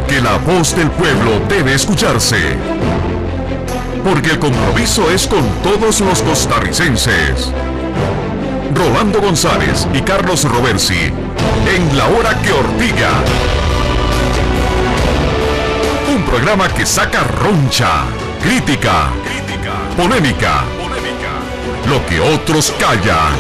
Porque la voz del pueblo debe escucharse. Porque el compromiso es con todos los costarricenses. Rolando González y Carlos Roversi, en La Hora que Ortiga. Un programa que saca roncha, crítica, polémica, lo que otros callan.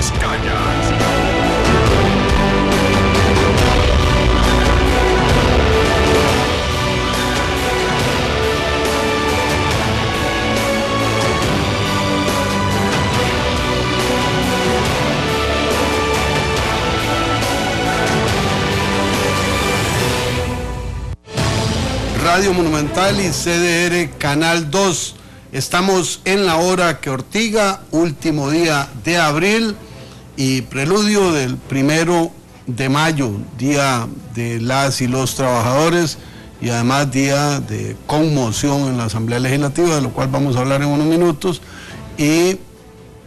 Radio Monumental y CDR Canal 2. Estamos en La Hora que Ortiga, último día de abril y preludio del 1 de mayo, día de las y los trabajadores y además día de conmoción en la Asamblea Legislativa, de lo cual vamos a hablar en unos minutos. Y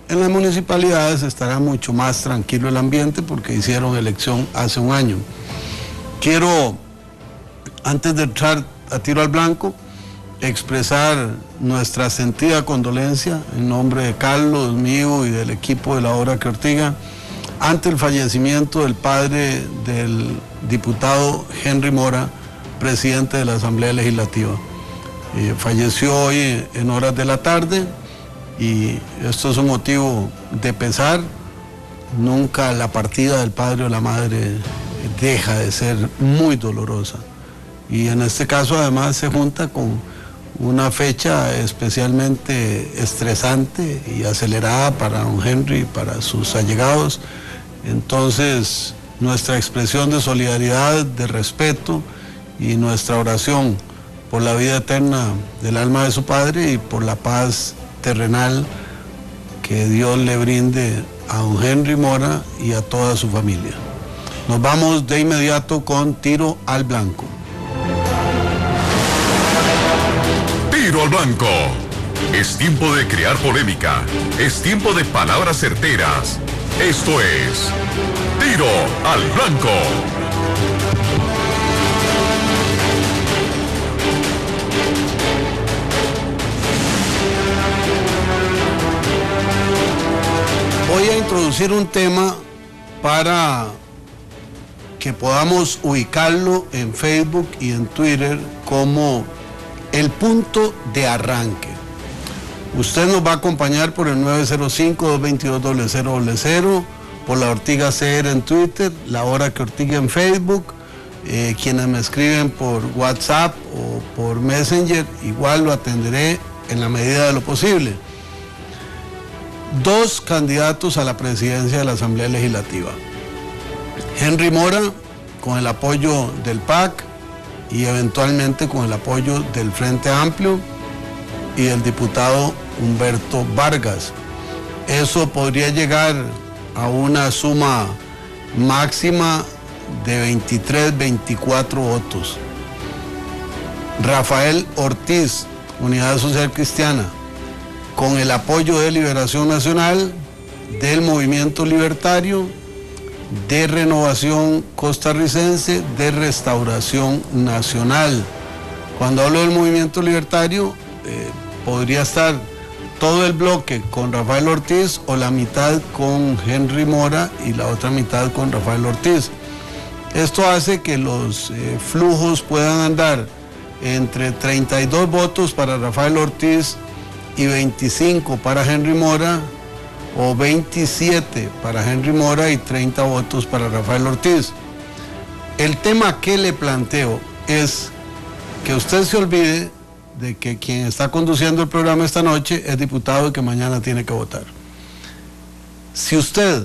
en las municipalidades estará mucho más tranquilo el ambiente porque hicieron elección hace un año. Quiero, antes de entrar a tiro al blanco, expresar nuestra sentida condolencia en nombre de Carlos, mío y del equipo de La Hora que Ortiga ante el fallecimiento del padre del diputado Henry Mora, presidente de la Asamblea Legislativa. Falleció hoy en horas de la tarde y esto es un motivo de pesar. Nunca la partida del padre o la madre deja de ser muy dolorosa. Y en este caso además se junta con una fecha especialmente estresante y acelerada para don Henry y para sus allegados. Entonces, nuestra expresión de solidaridad, de respeto y nuestra oración por la vida eterna del alma de su padre y por la paz terrenal que Dios le brinde a don Henry Mora y a toda su familia. Nos vamos de inmediato con Tiro al Blanco. Tiro al blanco. Es tiempo de crear polémica. Es tiempo de palabras certeras. Esto es Tiro al Blanco. Voy a introducir un tema para que podamos ubicarlo en Facebook y en Twitter como el punto de arranque. Usted nos va a acompañar por el 905-222-0000, por La Ortiga CR en Twitter, La Hora que Ortiga en Facebook, quienes me escriben por WhatsApp o por Messenger, igual lo atenderé en la medida de lo posible. Dos candidatos a la presidencia de la Asamblea Legislativa. Henry Mora, con el apoyo del PAC, y eventualmente con el apoyo del Frente Amplio y del diputado Humberto Vargas. Eso podría llegar a una suma máxima de 24 votos. Rafael Ortiz, Unidad Social Cristiana, con el apoyo de Liberación Nacional, del Movimiento Libertario, de Renovación Costarricense, de Restauración Nacional. Cuando hablo del Movimiento Libertario, podría estar todo el bloque con Rafael Ortiz o la mitad con Henry Mora y la otra mitad con Rafael Ortiz. Esto hace que los flujos puedan andar entre 32 votos para Rafael Ortiz y 25 para Henry Mora, o 27 para Henry Mora y 30 votos para Rafael Ortiz. El tema que le planteo es que usted se olvide de que quien está conduciendo el programa esta noche es diputado y que mañana tiene que votar. Si usted,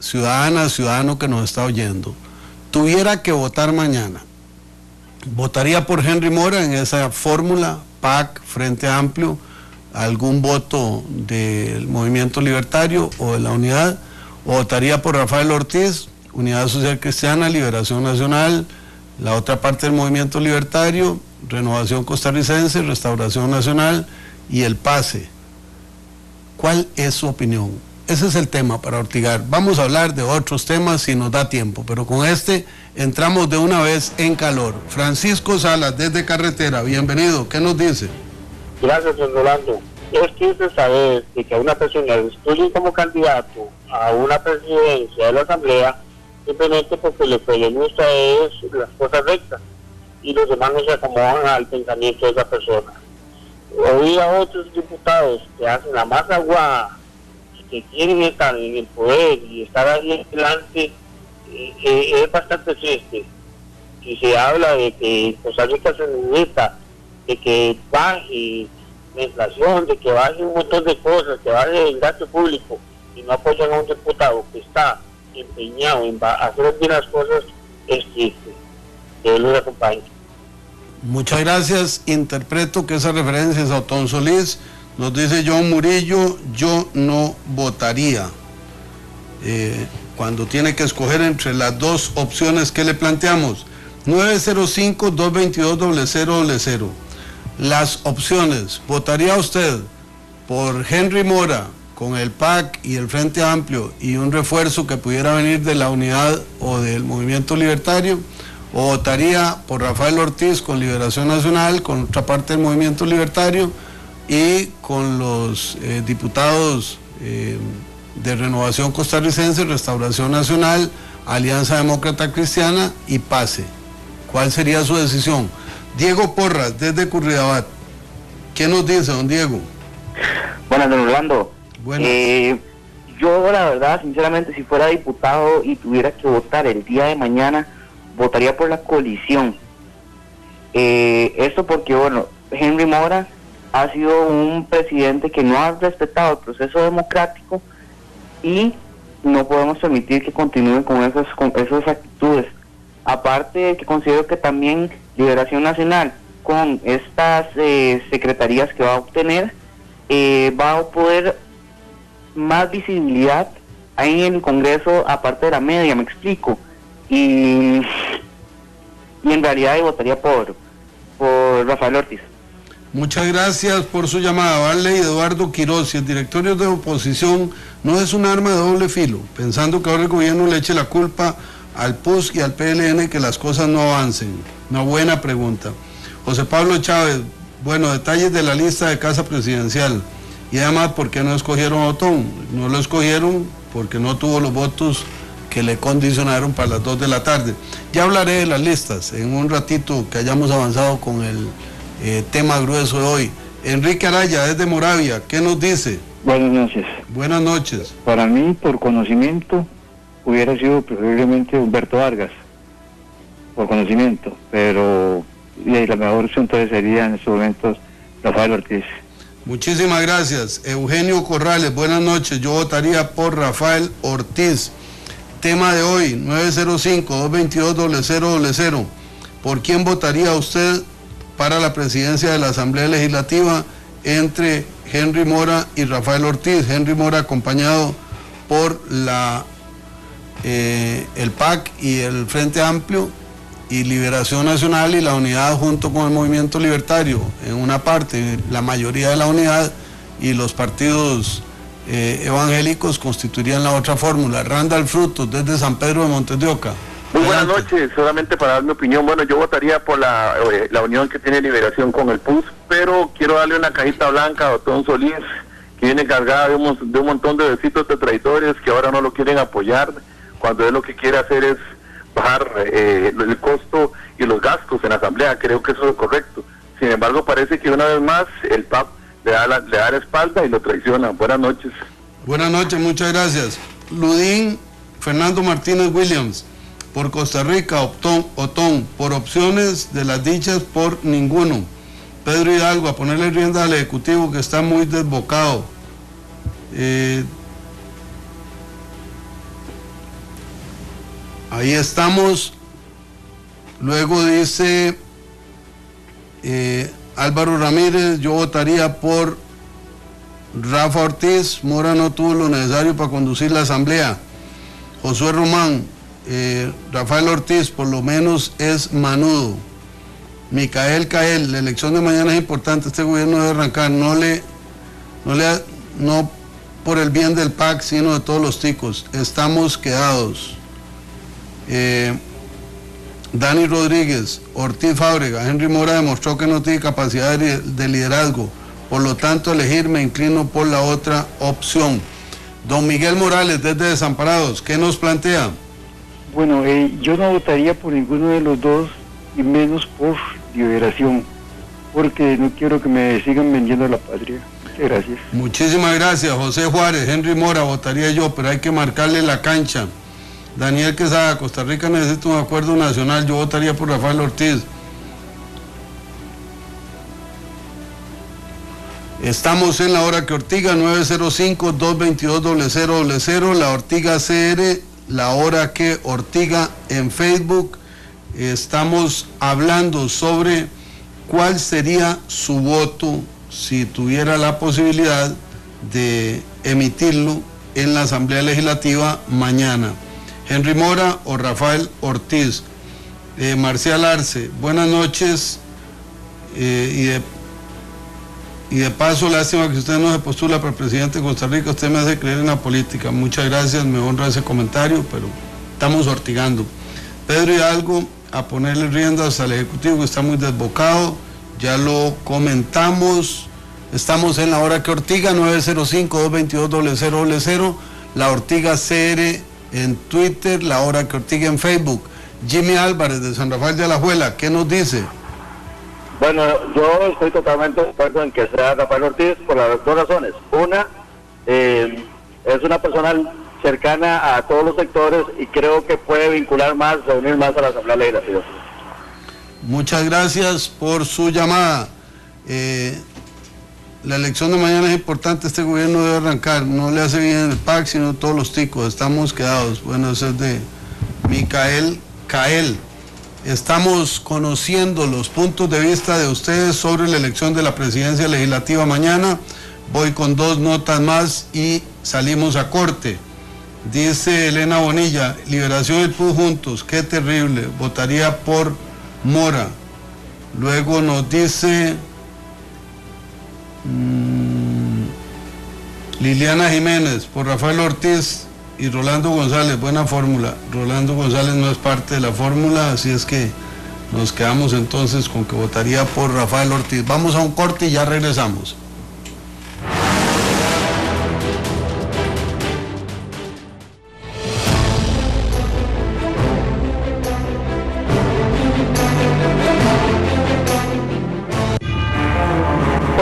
ciudadana, ciudadano que nos está oyendo, tuviera que votar mañana, ¿votaría por Henry Mora en esa fórmula, PAC, Frente Amplio, algún voto del Movimiento Libertario o de la Unidad? ¿O votaría por Rafael Ortiz, Unidad Social Cristiana, Liberación Nacional, la otra parte del Movimiento Libertario, Renovación Costarricense, Restauración Nacional y el PASE? ¿Cuál es su opinión? ese es el tema para Ortigar. Vamos a hablar de otros temas si nos da tiempo, pero con este entramos de una vez en calor. Francisco Salas, desde Carretera, bienvenido, ¿qué nos dice? Gracias, don Rolando. Es triste saber de que a una persona le excluyen como candidato a una presidencia de la Asamblea simplemente porque lo que le gusta es las cosas rectas y los demás no se acomodan al pensamiento de esa persona. Oí a otros diputados que hacen la más aguada y que quieren estar en el poder y estar ahí adelante, es bastante triste. Si se habla de que Costa Rica se necesita, de que baje la inflación, de que baje un montón de cosas, que baje el gasto público, y no apoyan a un diputado que está empeñado en hacer bien las cosas, es triste. Que Dios los acompañe. Muchas gracias. Interpreto que esa referencia es a Otón Solís. Nos dice John Murillo, yo no votaría. Cuando tiene que escoger entre las dos opciones que le planteamos. 905-222-0000. Las opciones. ¿Votaría usted por Henry Mora con el PAC y el Frente Amplio y un refuerzo que pudiera venir de la Unidad o del Movimiento Libertario? ¿O votaría por Rafael Ortiz con Liberación Nacional, con otra parte del Movimiento Libertario y con los diputados de Renovación Costarricense, Restauración Nacional, Alianza Demócrata Cristiana y PACE? ¿Cuál sería su decisión? Diego Porras, desde Curridabat. ¿Qué nos dice, don Diego? Buenas, don Orlando. Buenas. Yo, la verdad, sinceramente, si fuera diputado y tuviera que votar el día de mañana, votaría por la coalición. Esto porque, bueno, Henry Mora ha sido un presidente que no ha respetado el proceso democrático y no podemos permitir que continúe con esas actitudes. Aparte de que considero que también Liberación Nacional, con estas secretarías que va a obtener, va a poder más visibilidad ahí en el Congreso, aparte de la media, me explico. Y en realidad yo votaría por Rafael Ortiz. Muchas gracias por su llamada. Vale, Eduardo Quiroz, si el directorio de oposición no es un arma de doble filo, pensando que ahora el gobierno le eche la culpa al PUS y al PLN que las cosas no avancen. Una buena pregunta. José Pablo Chávez, bueno, detalles de la lista de Casa Presidencial. Y además, ¿por qué no escogieron a Otón? No lo escogieron porque no tuvo los votos que le condicionaron para las 2 de la tarde. Ya hablaré de las listas en un ratito que hayamos avanzado con el tema grueso de hoy. Enrique Araya, desde Moravia, ¿qué nos dice? Buenas noches. Buenas noches. Para mí, por conocimiento, hubiera sido preferiblemente Humberto Vargas, por conocimiento, pero la mejor opción entonces sería en estos momentos Rafael Ortiz. Muchísimas gracias. Eugenio Corrales, buenas noches. Yo votaría por Rafael Ortiz. Tema de hoy, 905-222-0000. ¿Por quién votaría usted para la presidencia de la Asamblea Legislativa entre Henry Mora y Rafael Ortiz? Henry Mora acompañado por el PAC y el Frente Amplio, y Liberación Nacional y la Unidad junto con el Movimiento Libertario en una parte, la mayoría de la Unidad, y los partidos evangélicos constituirían la otra fórmula. Randall Frutos, desde San Pedro de Montes de Oca. Muy buenas noches, solamente para dar mi opinión. Bueno, yo votaría por la unión que tiene Liberación con el PUS, pero quiero darle una cajita blanca a Otón Solís, que viene cargada de un montón de besitos de traidores que ahora no lo quieren apoyar, cuando él lo que quiere hacer es bajar el costo y los gastos en la Asamblea. Creo que eso es correcto. Sin embargo, parece que una vez más el PAP le da la espalda y lo traiciona. Buenas noches. Buenas noches, muchas gracias. Ludín Fernando Martínez Williams, por Costa Rica, Otón, por opciones de las dichas, por ninguno. Pedro Hidalgo, a ponerle rienda al Ejecutivo que está muy desbocado. Ahí estamos. Luego dice Álvaro Ramírez, yo votaría por Rafa Ortiz. Mora no tuvo lo necesario para conducir la Asamblea. Josué Román, Rafael Ortiz por lo menos es manudo. Micael Cael, la elección de mañana es importante, este gobierno debe arrancar, no por el bien del PAC, sino de todos los ticos. Estamos quedados. Dani Rodríguez, Ortiz Fábrega, Henry Mora demostró que no tiene capacidad de liderazgo, por lo tanto elegir me inclino por la otra opción. Don Miguel Morales, desde Desamparados, ¿qué nos plantea? Bueno, yo no votaría por ninguno de los dos, y menos por Liberación, porque no quiero que me sigan vendiendo la patria. Muchas gracias. Muchísimas gracias, José Juárez. Henry Mora, votaría yo, pero hay que marcarle la cancha. Daniel Quesada, Costa Rica necesita un acuerdo nacional, yo votaría por Rafael Ortiz. Estamos en la hora que Ortiga, 905-222-0000, la Ortiga CR, la hora que Ortiga en Facebook. Estamos hablando sobre cuál sería su voto si tuviera la posibilidad de emitirlo en la Asamblea Legislativa mañana. Henry Mora o Rafael Ortiz. Marcial Arce, buenas noches, y de paso, lástima que usted no se postula para presidente de Costa Rica, usted me hace creer en la política. Muchas gracias, me honra ese comentario, pero estamos ortigando. Pedro Hidalgo, a ponerle riendas al Ejecutivo que está muy desbocado, ya lo comentamos. Estamos en la hora que Ortiga, 905-222-0000, la Ortiga CR en Twitter, la hora que Ortiga en Facebook. Jimmy Álvarez de San Rafael de Alajuela, ¿qué nos dice? Bueno, yo estoy totalmente de acuerdo en que sea Rafael Ortiz por las dos razones. Una, es una persona cercana a todos los sectores y creo que puede vincular más, reunir más a la Asamblea Legislativa. Muchas gracias por su llamada. La elección de mañana es importante, este gobierno debe arrancar, no le hace bien el PAC, sino todos los ticos, estamos quedados. Bueno, eso es de Micael Cael. Estamos conociendo los puntos de vista de ustedes sobre la elección de la presidencia legislativa mañana. Voy con dos notas más y salimos a corte. Dice Elena Bonilla, Liberación y PUS juntos, qué terrible, votaría por Mora. Luego nos dice Liliana Jiménez, por Rafael Ortiz y Rolando González, buena fórmula. Rolando González no es parte de la fórmula, así es que nos quedamos entonces con que votaría por Rafael Ortiz. Vamos a un corte y ya regresamos.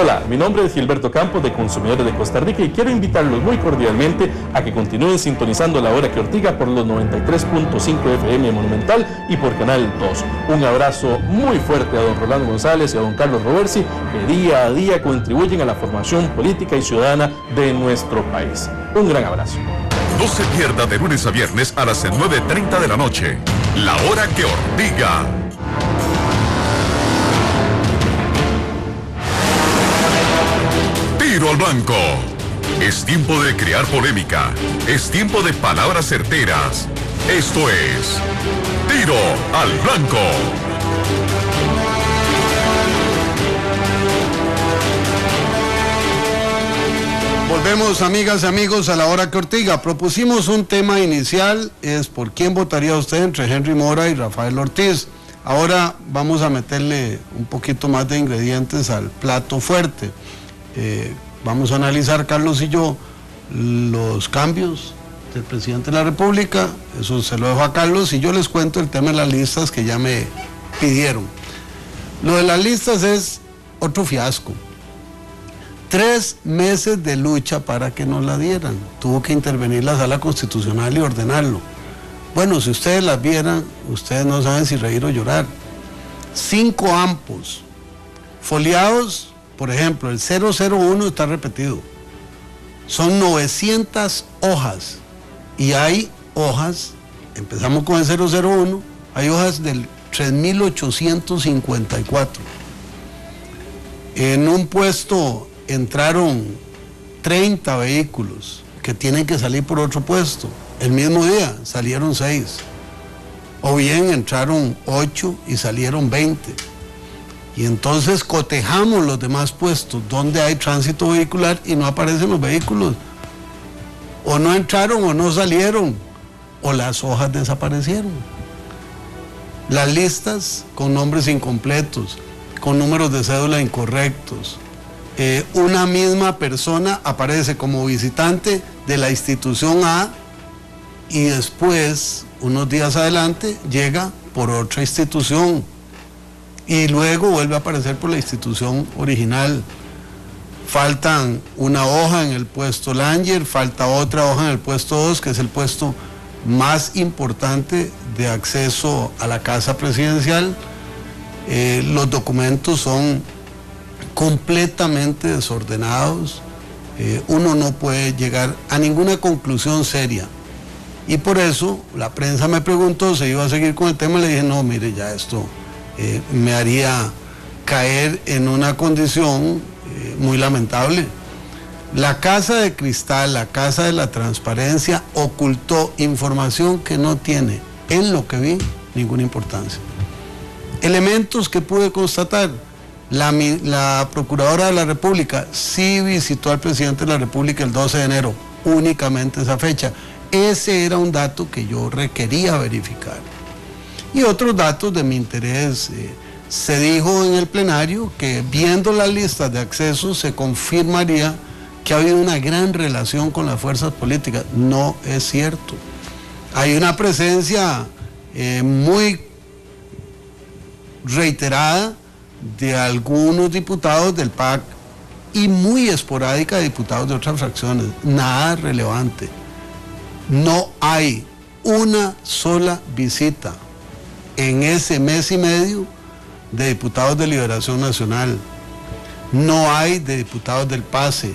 Hola, mi nombre es Gilberto Campos de Consumidores de Costa Rica y quiero invitarlos muy cordialmente a que continúen sintonizando La Hora que Ortiga por los 93.5 FM Monumental y por Canal 2. Un abrazo muy fuerte a don Rolando González y a don Carlos Roversi, que día a día contribuyen a la formación política y ciudadana de nuestro país. Un gran abrazo. No se pierda de lunes a viernes a las 9:30 de la noche. La Hora que Ortiga. Tiro al blanco. Es tiempo de crear polémica. Es tiempo de palabras certeras. Esto es Tiro al Blanco. Volvemos, amigas y amigos, a La Hora que Ortiga. Propusimos un tema inicial, es por quién votaría usted entre Henry Mora y Rafael Ortiz. Ahora vamos a meterle un poquito más de ingredientes al plato fuerte. Vamos a analizar, Carlos y yo, los cambios del presidente de la República. Eso se lo dejo a Carlos y yo les cuento el tema de las listas que ya me pidieron. Lo de las listas es otro fiasco. 3 meses de lucha para que nos la dieran. Tuvo que intervenir la Sala Constitucional y ordenarlo. Bueno, si ustedes las vieran, ustedes no saben si reír o llorar. 5 ampos foliados. Por ejemplo, el 001 está repetido. Son 900 hojas. Y hay hojas, empezamos con el 001, hay hojas del 3854. En un puesto entraron 30 vehículos que tienen que salir por otro puesto. El mismo día salieron 6. O bien entraron 8 y salieron 20. Y entonces cotejamos los demás puestos donde hay tránsito vehicular y no aparecen los vehículos. o no entraron o no salieron, o las hojas desaparecieron. Las listas con nombres incompletos, con números de cédula incorrectos. Una misma persona aparece como visitante de la institución A y después, unos días adelante, llega por otra institución y luego vuelve a aparecer por la institución original. Faltan una hoja en el puesto Langer, falta otra hoja en el puesto 2, que es el puesto más importante de acceso a la casa presidencial. Los documentos son completamente desordenados, uno no puede llegar a ninguna conclusión seria. Y por eso la prensa me preguntó si iba a seguir con el tema, le dije, no, mire, ya esto me haría caer en una condición muy lamentable. La Casa de Cristal, la Casa de la Transparencia, ocultó información que no tiene, en lo que vi, ninguna importancia. Elementos que pude constatar: la Procuradora de la República sí visitó al presidente de la República el 12 de enero, únicamente esa fecha. Ese era un dato que yo requería verificar. Y otros datos de mi interés. Se dijo en el plenario que viendo las listas de acceso se confirmaría que ha habido una gran relación con las fuerzas políticas. No es cierto. Hay una presencia muy reiterada de algunos diputados del PAC y muy esporádica de diputados de otras fracciones. Nada relevante. No hay una sola visita en ese mes y medio de diputados de Liberación Nacional. No hay de diputados del PACE.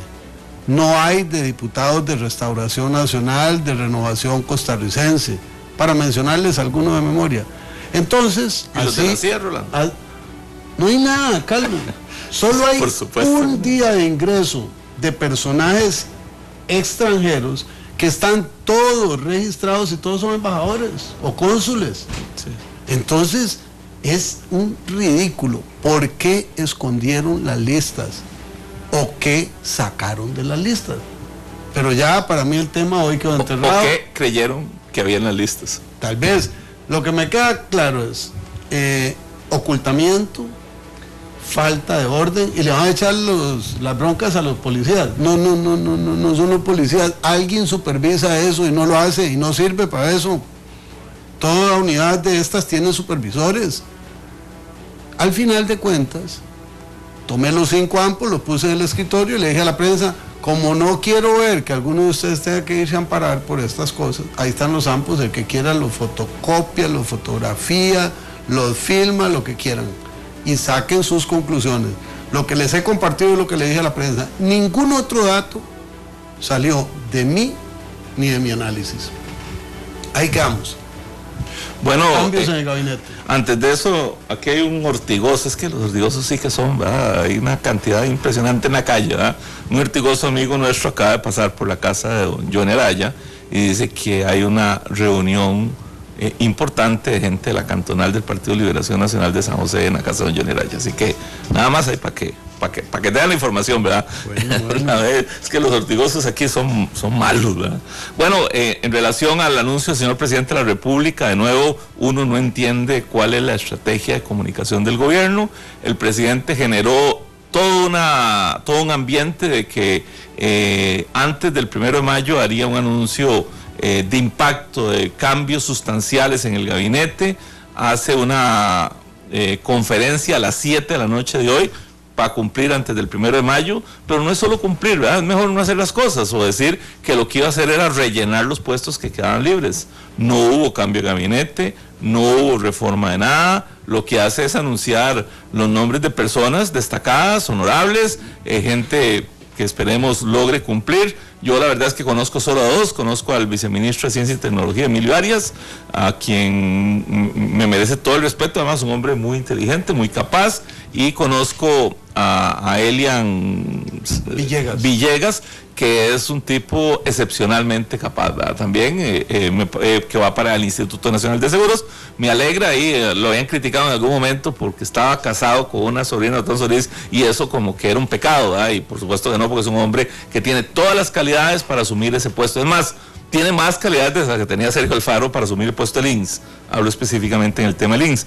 No hay de diputados de Restauración Nacional, de Renovación Costarricense, para mencionarles algunos de memoria. Entonces, ¿y los de la CIA, Rolando? No hay nada, calma. Solo hay un día de ingreso de personajes extranjeros que están todos registrados y todos son embajadores o cónsules. Sí. Entonces, es un ridículo. ¿Por qué escondieron las listas? ¿O qué sacaron de las listas? Pero ya para mí el tema hoy quedó enterrado. ¿O qué creyeron que había en las listas? Tal vez. Lo que me queda claro es ocultamiento, falta de orden, y le van a echar las broncas a los policías. No son los policías. Alguien supervisa eso y no lo hace y no sirve para eso. Toda unidad de estas tiene supervisores. Al final de cuentas, tomé los 5 ampos, los puse en el escritorio y le dije a la prensa, como no quiero ver que alguno de ustedes tenga que irse a amparar por estas cosas, ahí están los ampos, el que quiera los fotocopia, los fotografía, los filma, lo que quieran, y saquen sus conclusiones. Lo que les he compartido es lo que le dije a la prensa. Ningún otro dato salió de mí ni de mi análisis. Ahí quedamos. Bueno, cambios en el gabinete. Antes de eso, aquí hay un ortigoso. Es que los ortigosos sí que son, ¿verdad? Hay una cantidad impresionante en la calle, ¿verdad? Un ortigoso amigo nuestro acaba de pasar por la casa de don Johnny Araya y dice que hay una reunión importante de gente de la cantonal del Partido de Liberación Nacional de San José en la casa de don Johnny Araya. Así que nada más hay para que tengan la información, ¿verdad? Bueno. Es que los ortigosos aquí son malos, ¿verdad? Bueno, en relación al anuncio del señor presidente de la República, de nuevo, uno no entiende cuál es la estrategia de comunicación del gobierno. El presidente generó todo un ambiente de que antes del 1 de mayo haría un anuncio de impacto, de cambios sustanciales en el gabinete. Hace una conferencia a las 7 de la noche de hoy para cumplir antes del 1 de mayo, pero no es solo cumplir, ¿verdad? Es mejor no hacer las cosas o decir que lo que iba a hacer era rellenar los puestos que quedaban libres. No hubo cambio de gabinete, no hubo reforma de nada. Lo que hace es anunciar los nombres de personas destacadas, honorables, gente que esperemos logre cumplir. Yo la verdad es que conozco solo a 2, conozco al viceministro de Ciencia y Tecnología, Emilio Arias, a quien me merece todo el respeto, además un hombre muy inteligente, muy capaz, y conozco a Elian Villegas, que es un tipo excepcionalmente capaz, ¿verdad? También que va para el Instituto Nacional de Seguros. Me alegra, y lo habían criticado en algún momento porque estaba casado con una sobrina de Otón Solís, y eso como que era un pecado, ¿verdad? Y por supuesto que no, porque es un hombre que tiene todas las calidades para asumir ese puesto. Es más, tiene más calidades de las que tenía Sergio Alfaro para asumir el puesto del INS. Hablo específicamente en el tema del INS.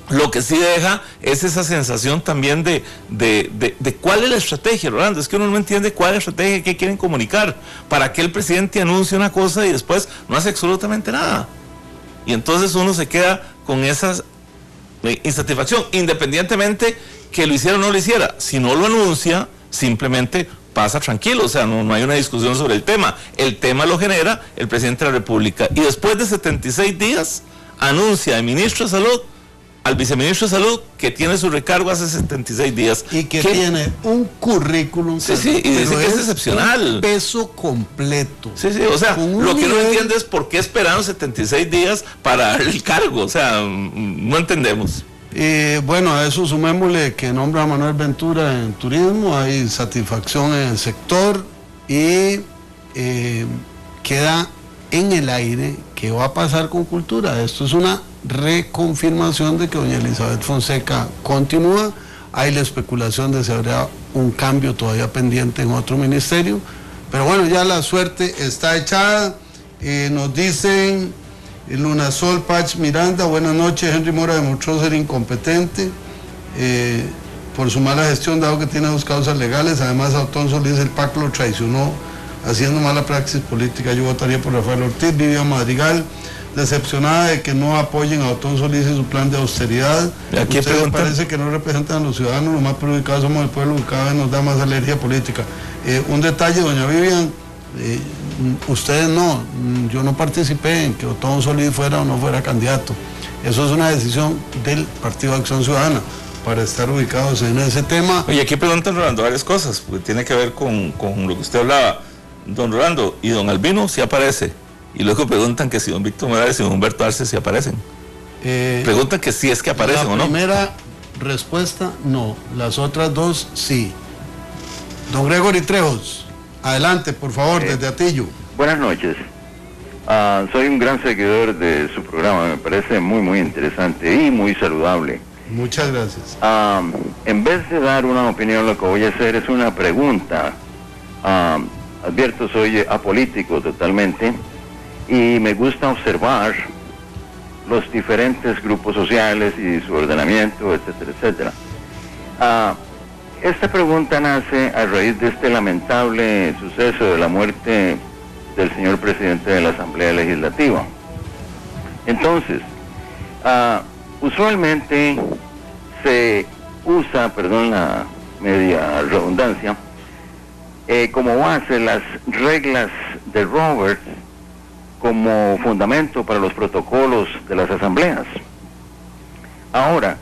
Lo que sí deja es esa sensación también de cuál es la estrategia, Rolando. Es que uno no entiende cuál es la estrategia, qué quieren comunicar. ¿Para qué el presidente anuncia una cosa y después no hace absolutamente nada? Y entonces uno se queda con esa insatisfacción, independientemente que lo hiciera o no lo hiciera. Si no lo anuncia, simplemente pasa tranquilo, o sea, no hay una discusión sobre el tema. El tema lo genera el presidente de la República. Y después de 76 días, anuncia el ministro de Salud al viceministro de Salud, que tiene su recargo hace 76 días. Y que tiene un currículum. Sí, y dice que es excepcional. Un peso completo. Sí, o sea, lo que no entiende es por qué esperaron 76 días para darle el cargo. O sea, no entendemos. Bueno, a eso sumémosle que nombra a Manuel Ventura en turismo, hay satisfacción en el sector, y queda en el aire qué va a pasar con cultura. Esto es una reconfirmación de que doña Elizabeth Fonseca continúa. Hay la especulación de si habrá un cambio todavía pendiente en otro ministerio, pero bueno, ya la suerte está echada. Nos dicen Lunasol Pach Miranda: buenas noches, Henry Mora demostró ser incompetente por su mala gestión, dado que tiene 2 causas legales. Además, a Otón Solís el PAC lo traicionó haciendo mala praxis política. Yo votaría por Rafael Ortiz. Vivian Madrigal: decepcionada de que no apoyen a Otón Solís y su plan de austeridad. Aquí Ustedes parece que no representan a los ciudadanos, los más perjudicados somos el pueblo, que cada vez nos da más alergia política. Un detalle, doña Vivian, ustedes no, yo no participé en que Otón Solís fuera o no fuera candidato. Eso es una decisión del Partido de Acción Ciudadana para estar ubicados en ese tema. Oye, aquí preguntan, Rolando, varias cosas, porque tiene que ver con lo que usted hablaba. Don Rolando, ¿y don Albino sí aparece? Y luego preguntan que si don Víctor Morales y don Humberto Arce sí aparecen. Preguntan que si es que aparecen o no. La primera respuesta, no. Las otras 2, sí. Don Gregory Trejos, adelante, por favor, desde Atillo. Buenas noches. Soy un gran seguidor de su programa, me parece muy interesante y muy saludable. Muchas gracias. En vez de dar una opinión, lo que voy a hacer es una pregunta. Advierto, soy apolítico totalmente y me gusta observar los diferentes grupos sociales y su ordenamiento, etcétera. Esta pregunta nace a raíz de este lamentable suceso de la muerte del señor presidente de la Asamblea Legislativa. Entonces, usualmente se usa, perdón la media redundancia, como base las reglas de Roberts como fundamento para los protocolos de las asambleas. Ahora,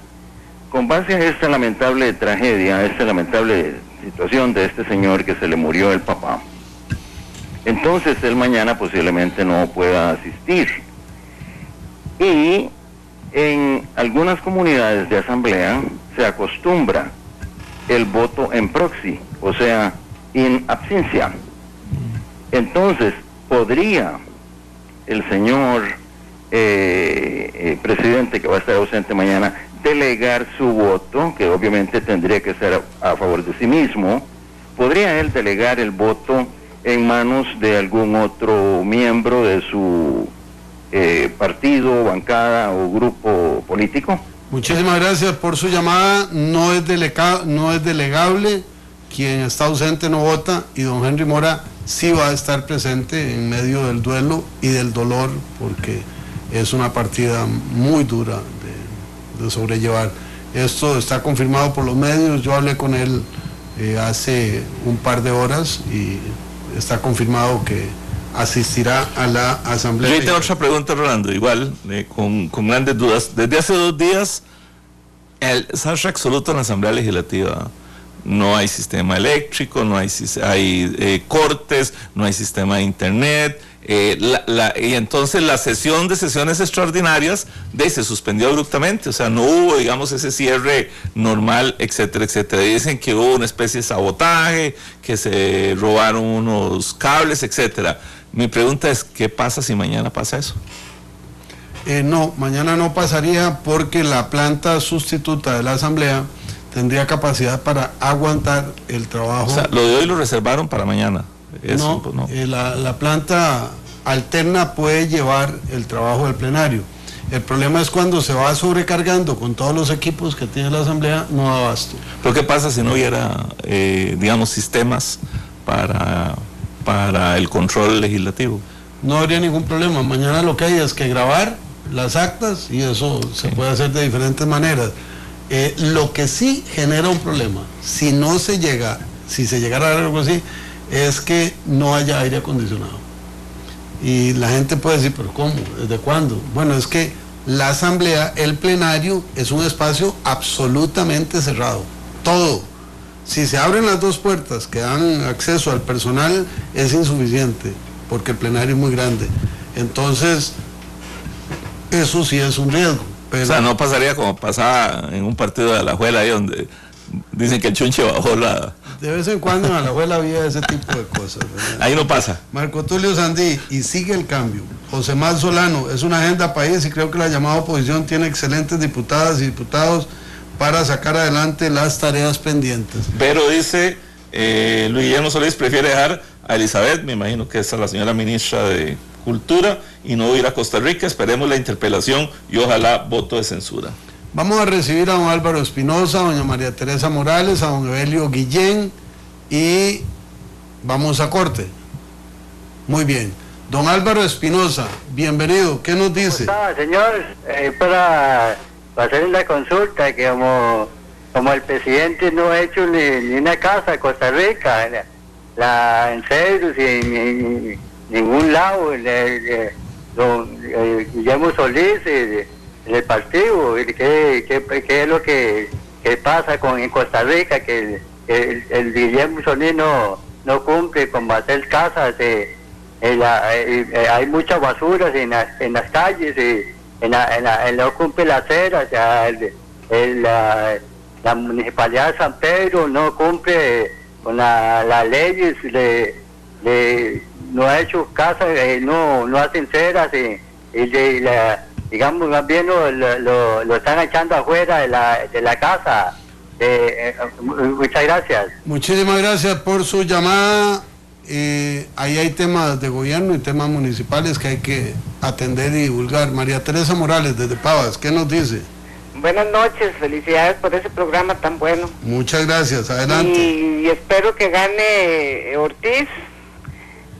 con base a esta lamentable tragedia, esta lamentable situación de este señor que se le murió el papá, entonces él mañana posiblemente no pueda asistir. Y en algunas comunidades de asamblea se acostumbra el voto en proxy, o sea, in absentia. Entonces, podría el señor presidente que va a estar ausente mañana delegar su voto, que obviamente tendría que ser a favor de sí mismo. ¿Podría él delegar el voto en manos de algún otro miembro de su partido, bancada o grupo político? Muchísimas gracias por su llamada. No es delegable. Quien está ausente no vota, y don Henry Mora sí va a estar presente en medio del duelo y del dolor, porque es una partida muy dura de sobrellevar. Esto está confirmado por los medios. Yo hablé con él hace un par de horas y está confirmado que asistirá a la asamblea. Yo tengo otra pregunta, Rolando, igual, con grandes dudas. Desde hace 2 días, el desastre absoluto en la Asamblea Legislativa. No hay sistema eléctrico, no hay cortes, no hay sistema de internet, Y entonces la sesión de sesiones extraordinarias se suspendió abruptamente, o sea, no hubo, digamos, ese cierre normal, etcétera, etcétera. Dicen que hubo una especie de sabotaje, que se robaron unos cables, etcétera. Mi pregunta es, ¿qué pasa si mañana pasa eso? No, mañana no pasaría porque la planta sustituta de la Asamblea tendría capacidad para aguantar el trabajo. O sea, lo de hoy lo reservaron para mañana. Eso, no, la planta alterna puede llevar el trabajo del plenario. El problema es cuando se va sobrecargando con todos los equipos que tiene la Asamblea, no da abasto. ¿Pero qué pasa si no hubiera, digamos, sistemas para el control legislativo? No habría ningún problema. Mañana lo que hay es que grabar las actas y eso se puede hacer de diferentes maneras. Lo que sí genera un problema, si se llegara a dar algo así, es que no haya aire acondicionado. Y la gente puede decir, ¿pero cómo? ¿Desde cuándo? Bueno, es que la Asamblea, el plenario, es un espacio absolutamente cerrado. Todo. Si se abren las dos puertas que dan acceso al personal, es insuficiente, porque el plenario es muy grande. Entonces, eso sí es un riesgo. Pero... O sea, no pasaría como pasaba en un partido de Alajuela, ahí donde dicen que el Chunche bajó la... De vez en cuando en Alajuela había ese tipo de cosas, ¿verdad? Ahí no pasa. Marco Tulio Sandí, y sigue el cambio. José Mal Solano, es una agenda país y creo que la llamada oposición tiene excelentes diputadas y diputados para sacar adelante las tareas pendientes. Pero dice, Luis Guillermo Solís prefiere dejar a Elizabeth, me imagino que es la señora ministra de Cultura, y no ir a Costa Rica. Esperemos la interpelación y ojalá voto de censura. Vamos a recibir a don Álvaro Espinosa, a doña María Teresa Morales, a don Evelio Guillén y vamos a corte. Muy bien. Don Álvaro Espinosa, bienvenido. ¿Qué nos dice? ¿Cómo está, señor? Para hacer una consulta, que como el presidente no ha hecho ni una casa en Costa Rica, en Cedros y en ningún lado, don Guillermo Solís, el partido, ¿qué es lo que pasa en Costa Rica? Que el Guillermo Solís no cumple con hacer casas, hay muchas basuras en las calles, no cumple las aceras, la Municipalidad de San Pedro no cumple con las leyes, no ha hecho casas, no hacen ceras, digamos, más bien lo están echando afuera de la casa. Muchas gracias. Muchísimas gracias por su llamada. Ahí hay temas de gobierno y temas municipales que hay que atender y divulgar. María Teresa Morales, desde Pavas, ¿qué nos dice? Buenas noches, felicidades por ese programa tan bueno. Muchas gracias, adelante. Y espero que gane Ortiz,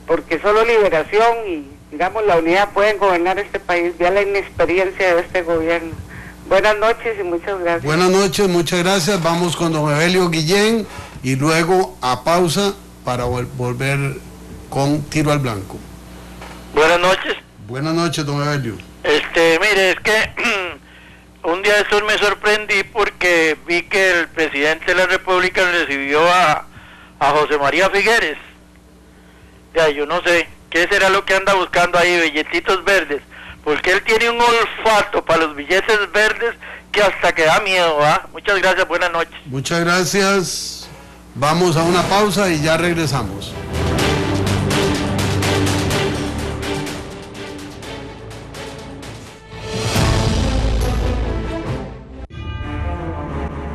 porque solo Liberación y, digamos, la unidad pueden gobernar este país, ya la inexperiencia de este gobierno. Buenas noches y muchas gracias. Buenas noches, muchas gracias. Vamos con don Evelio Guillén y luego a pausa para volver con Tiro al Blanco. Buenas noches. Buenas noches, don Evelio. Mire, es que un día de estos me sorprendí porque vi que el presidente de la República recibió a José María Figueres. Ya, yo no sé qué será lo que anda buscando ahí, billetitos verdes, porque él tiene un olfato para los billetes verdes que hasta que da miedo, ¿ah? Muchas gracias, buenas noches. Muchas gracias. Vamos a una pausa y ya regresamos.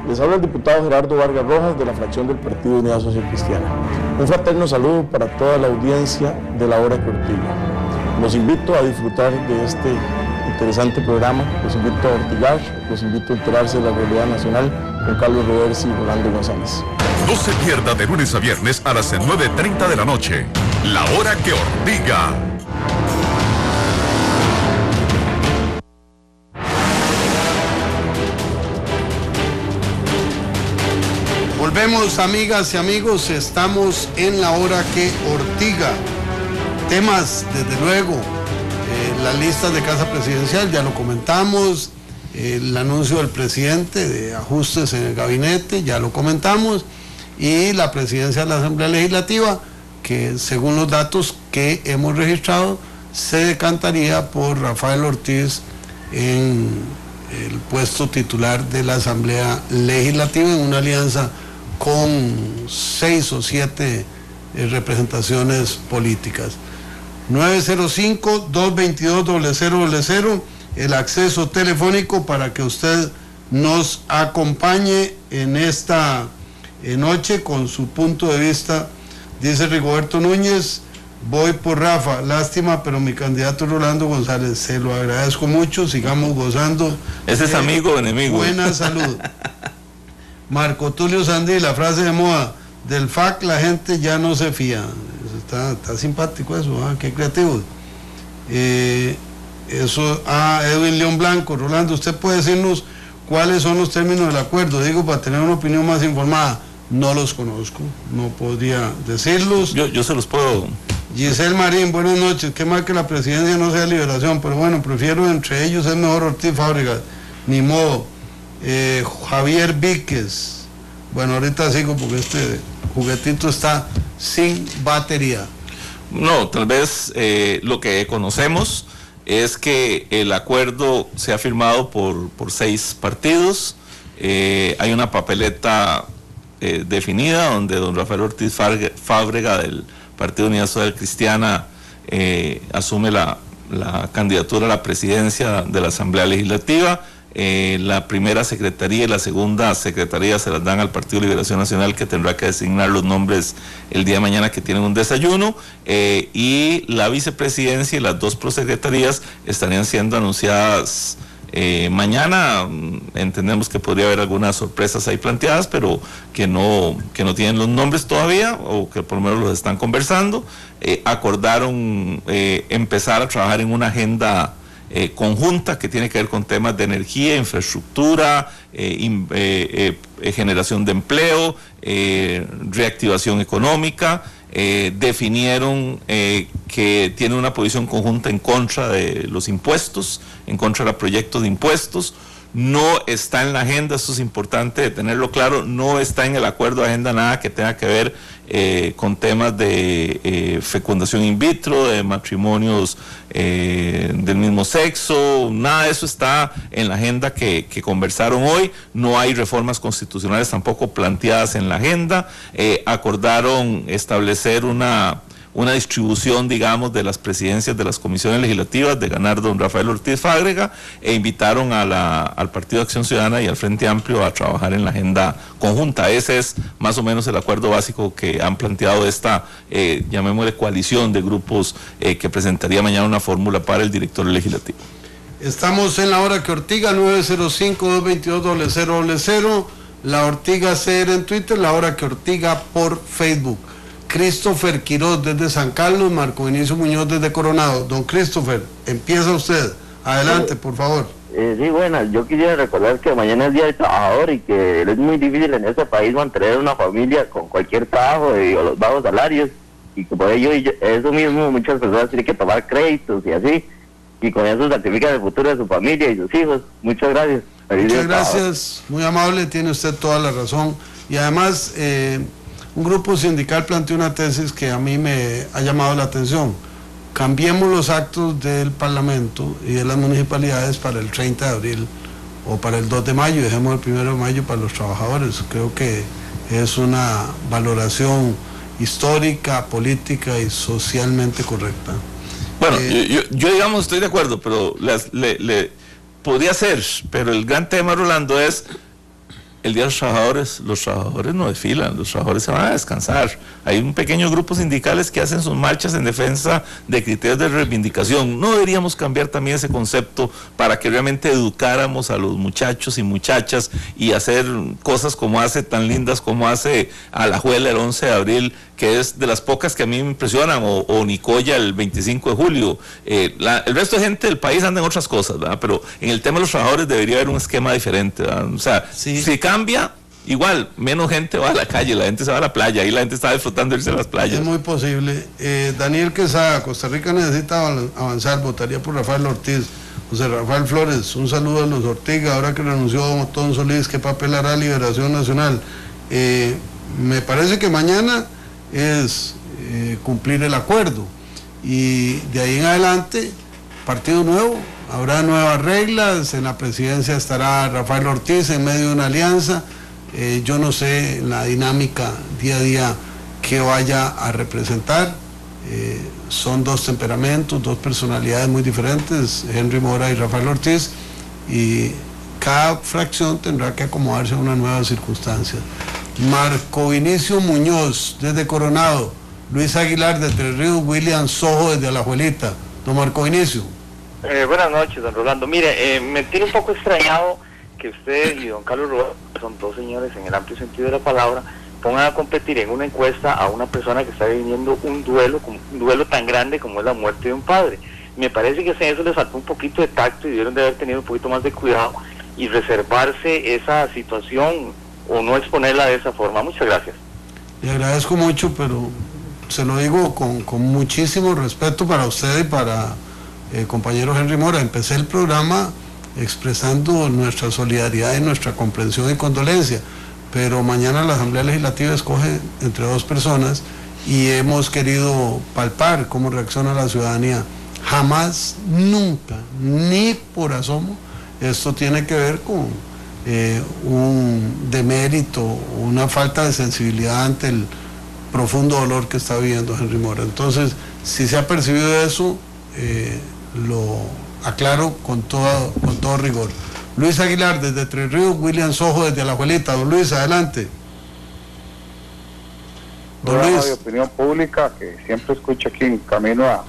Les habla el diputado Gerardo Vargas Rojas de la fracción del Partido Unidad Social Cristiana. Un fraterno saludo para toda la audiencia de La Hora que Ortiga. Los invito a disfrutar de este interesante programa, los invito a ortigar, los invito a enterarse de la realidad nacional con Carlos Roversi y Rolando González. No se pierda de lunes a viernes a las 9:30 de la noche. La Hora que Ortiga. Volvemos, amigas y amigos, estamos en La Hora que Ortiga. Temas, desde luego, la lista de Casa Presidencial, ya lo comentamos, el anuncio del presidente de ajustes en el gabinete, ya lo comentamos, y la presidencia de la Asamblea Legislativa, que según los datos que hemos registrado, se decantaría por Rafael Ortiz en el puesto titular de la Asamblea Legislativa en una alianza con 6 o 7 representaciones políticas. 905-222-0000, el acceso telefónico para que usted nos acompañe en esta noche con su punto de vista. Dice Rigoberto Núñez: voy por Rafa, lástima, pero mi candidato es Rolando González. Se lo agradezco mucho, sigamos gozando. ¿Ese es amigo o enemigo? Buena salud. Marco Tulio Sandí, la frase de moda: del FAC la gente ya no se fía. Está simpático eso, qué creativo. Edwin León Blanco: Rolando, ¿usted puede decirnos cuáles son los términos del acuerdo? Digo, para tener una opinión más informada. No los conozco, no podría decirlos. Yo se los puedo. Giselle Marín, buenas noches. Qué mal que la presidencia no sea Liberación, pero bueno, prefiero entre ellos, es mejor Ortiz Fábregas, ni modo. Javier Víquez: bueno, ahorita sigo porque este juguetito está sin batería. No, tal vez lo que conocemos es que el acuerdo se ha firmado por 6 partidos. Hay una papeleta definida donde don Rafael Ortiz Fábrega del Partido Unidad Social Cristiana asume la candidatura a la presidencia de la Asamblea Legislativa. La primera secretaría y la segunda secretaría se las dan al Partido Liberación Nacional, que tendrá que designar los nombres el día de mañana, que tienen un desayuno, y la vicepresidencia y las 2 prosecretarías estarían siendo anunciadas mañana. Entendemos que podría haber algunas sorpresas ahí planteadas, pero que no tienen los nombres todavía, o que por lo menos los están conversando. Acordaron empezar a trabajar en una agenda conjunta que tiene que ver con temas de energía, infraestructura, generación de empleo, reactivación económica. Definieron que tiene una posición conjunta en contra de los impuestos, en contra del proyecto de impuestos. No está en la agenda, esto es importante tenerlo claro, no está en el acuerdo de agenda nada que tenga que ver con temas de fecundación in vitro, de matrimonios del mismo sexo. Nada de eso está en la agenda que conversaron hoy. No hay reformas constitucionales tampoco planteadas en la agenda. Acordaron establecer una distribución, digamos, de las presidencias de las comisiones legislativas, de ganar don Rafael Ortiz Fábrega, e invitaron al Partido de Acción Ciudadana y al Frente Amplio a trabajar en la agenda conjunta. Ese es más o menos el acuerdo básico que han planteado esta, llamémosle, coalición de grupos que presentaría mañana una fórmula para el directorio legislativo. Estamos en La Hora que Ortiga, 905-222-0000, La Ortiga CR en Twitter, La Hora que Ortiga por Facebook. Christopher Quiroz desde San Carlos, Marco Vinicio Muñoz desde Coronado. Don Christopher, empieza usted. Adelante, por favor. Sí, bueno, yo quisiera recordar que mañana es Día del Trabajador y que es muy difícil en este país mantener una familia con cualquier trabajo o los bajos salarios, y que por ello eso mismo muchas personas tienen que tomar créditos y así, y con eso sacrifican el futuro de su familia y sus hijos. Muchas gracias. Muchas gracias, muy amable, tiene usted toda la razón. Y además, un grupo sindical planteó una tesis que a mí me ha llamado la atención. Cambiemos los actos del Parlamento y de las municipalidades para el 30 de abril o para el 2 de mayo, dejemos el 1 de mayo para los trabajadores. Creo que es una valoración histórica, política y socialmente correcta. Bueno, yo digamos estoy de acuerdo, pero podría ser, pero el gran tema, Rolando, es el Día de los trabajadores no desfilan, los trabajadores se van a descansar. Hay un pequeño grupo sindicales que hacen sus marchas en defensa de criterios de reivindicación. ¿No deberíamos cambiar también ese concepto para que realmente educáramos a los muchachos y muchachas y hacer cosas como hace, tan lindas como hace Alajuela el 11 de abril, que es de las pocas que a mí me impresionan, o Nicoya el 25 de julio? El resto de gente del país anda en otras cosas, ¿verdad? Pero en el tema de los trabajadores debería haber un esquema diferente, ¿verdad? O sea, sí. Si cambia, igual, menos gente va a la calle, la gente se va a la playa, ahí la gente está disfrutando de irse a las playas. Es muy posible. Daniel Quesada, Costa Rica necesita avanzar, votaría por Rafael Ortiz. José Rafael Flores, un saludo a los Ortiga, ahora que renunció don Solís, ¿qué papel hará Liberación Nacional? Me parece que mañana es cumplir el acuerdo. Y de ahí en adelante, partido nuevo, habrá nuevas reglas, en la presidencia estará Rafael Ortiz en medio de una alianza. Yo no sé la dinámica día a día que vaya a representar. Son dos temperamentos, dos personalidades muy diferentes, Henry Mora y Rafael Ortiz, y cada fracción tendrá que acomodarse a una nueva circunstancia. Marco Vinicio Muñoz desde Coronado, Luis Aguilar de Tres Ríos, William Sojo desde Alajuelita. Don Marco Vinicio. Buenas noches, don Rolando. Mire, me tiene un poco extrañado que usted y don Carlos Rojas, son dos señores en el amplio sentido de la palabra, pongan a competir en una encuesta a una persona que está viviendo un duelo tan grande como es la muerte de un padre. Me parece que a eso les faltó un poquito de tacto y debieron de haber tenido un poquito más de cuidado y reservarse esa situación o no exponerla de esa forma. Muchas gracias. Le agradezco mucho, pero se lo digo con muchísimo respeto para usted y para el compañero Henry Mora. Empecé el programa expresando nuestra solidaridad y nuestra comprensión y condolencia, pero mañana la Asamblea Legislativa escoge entre dos personas y hemos querido palpar cómo reacciona la ciudadanía. Jamás, nunca, ni por asomo, esto tiene que ver con un demérito, una falta de sensibilidad ante el profundo dolor que está viviendo Henry Mora. Entonces, si se ha percibido eso, lo aclaro con todo rigor. Luis Aguilar desde Tres Ríos, William Sojo desde Alajuelita. Don Luis, adelante. Don Luis. De opinión pública que siempre escucho aquí en camino a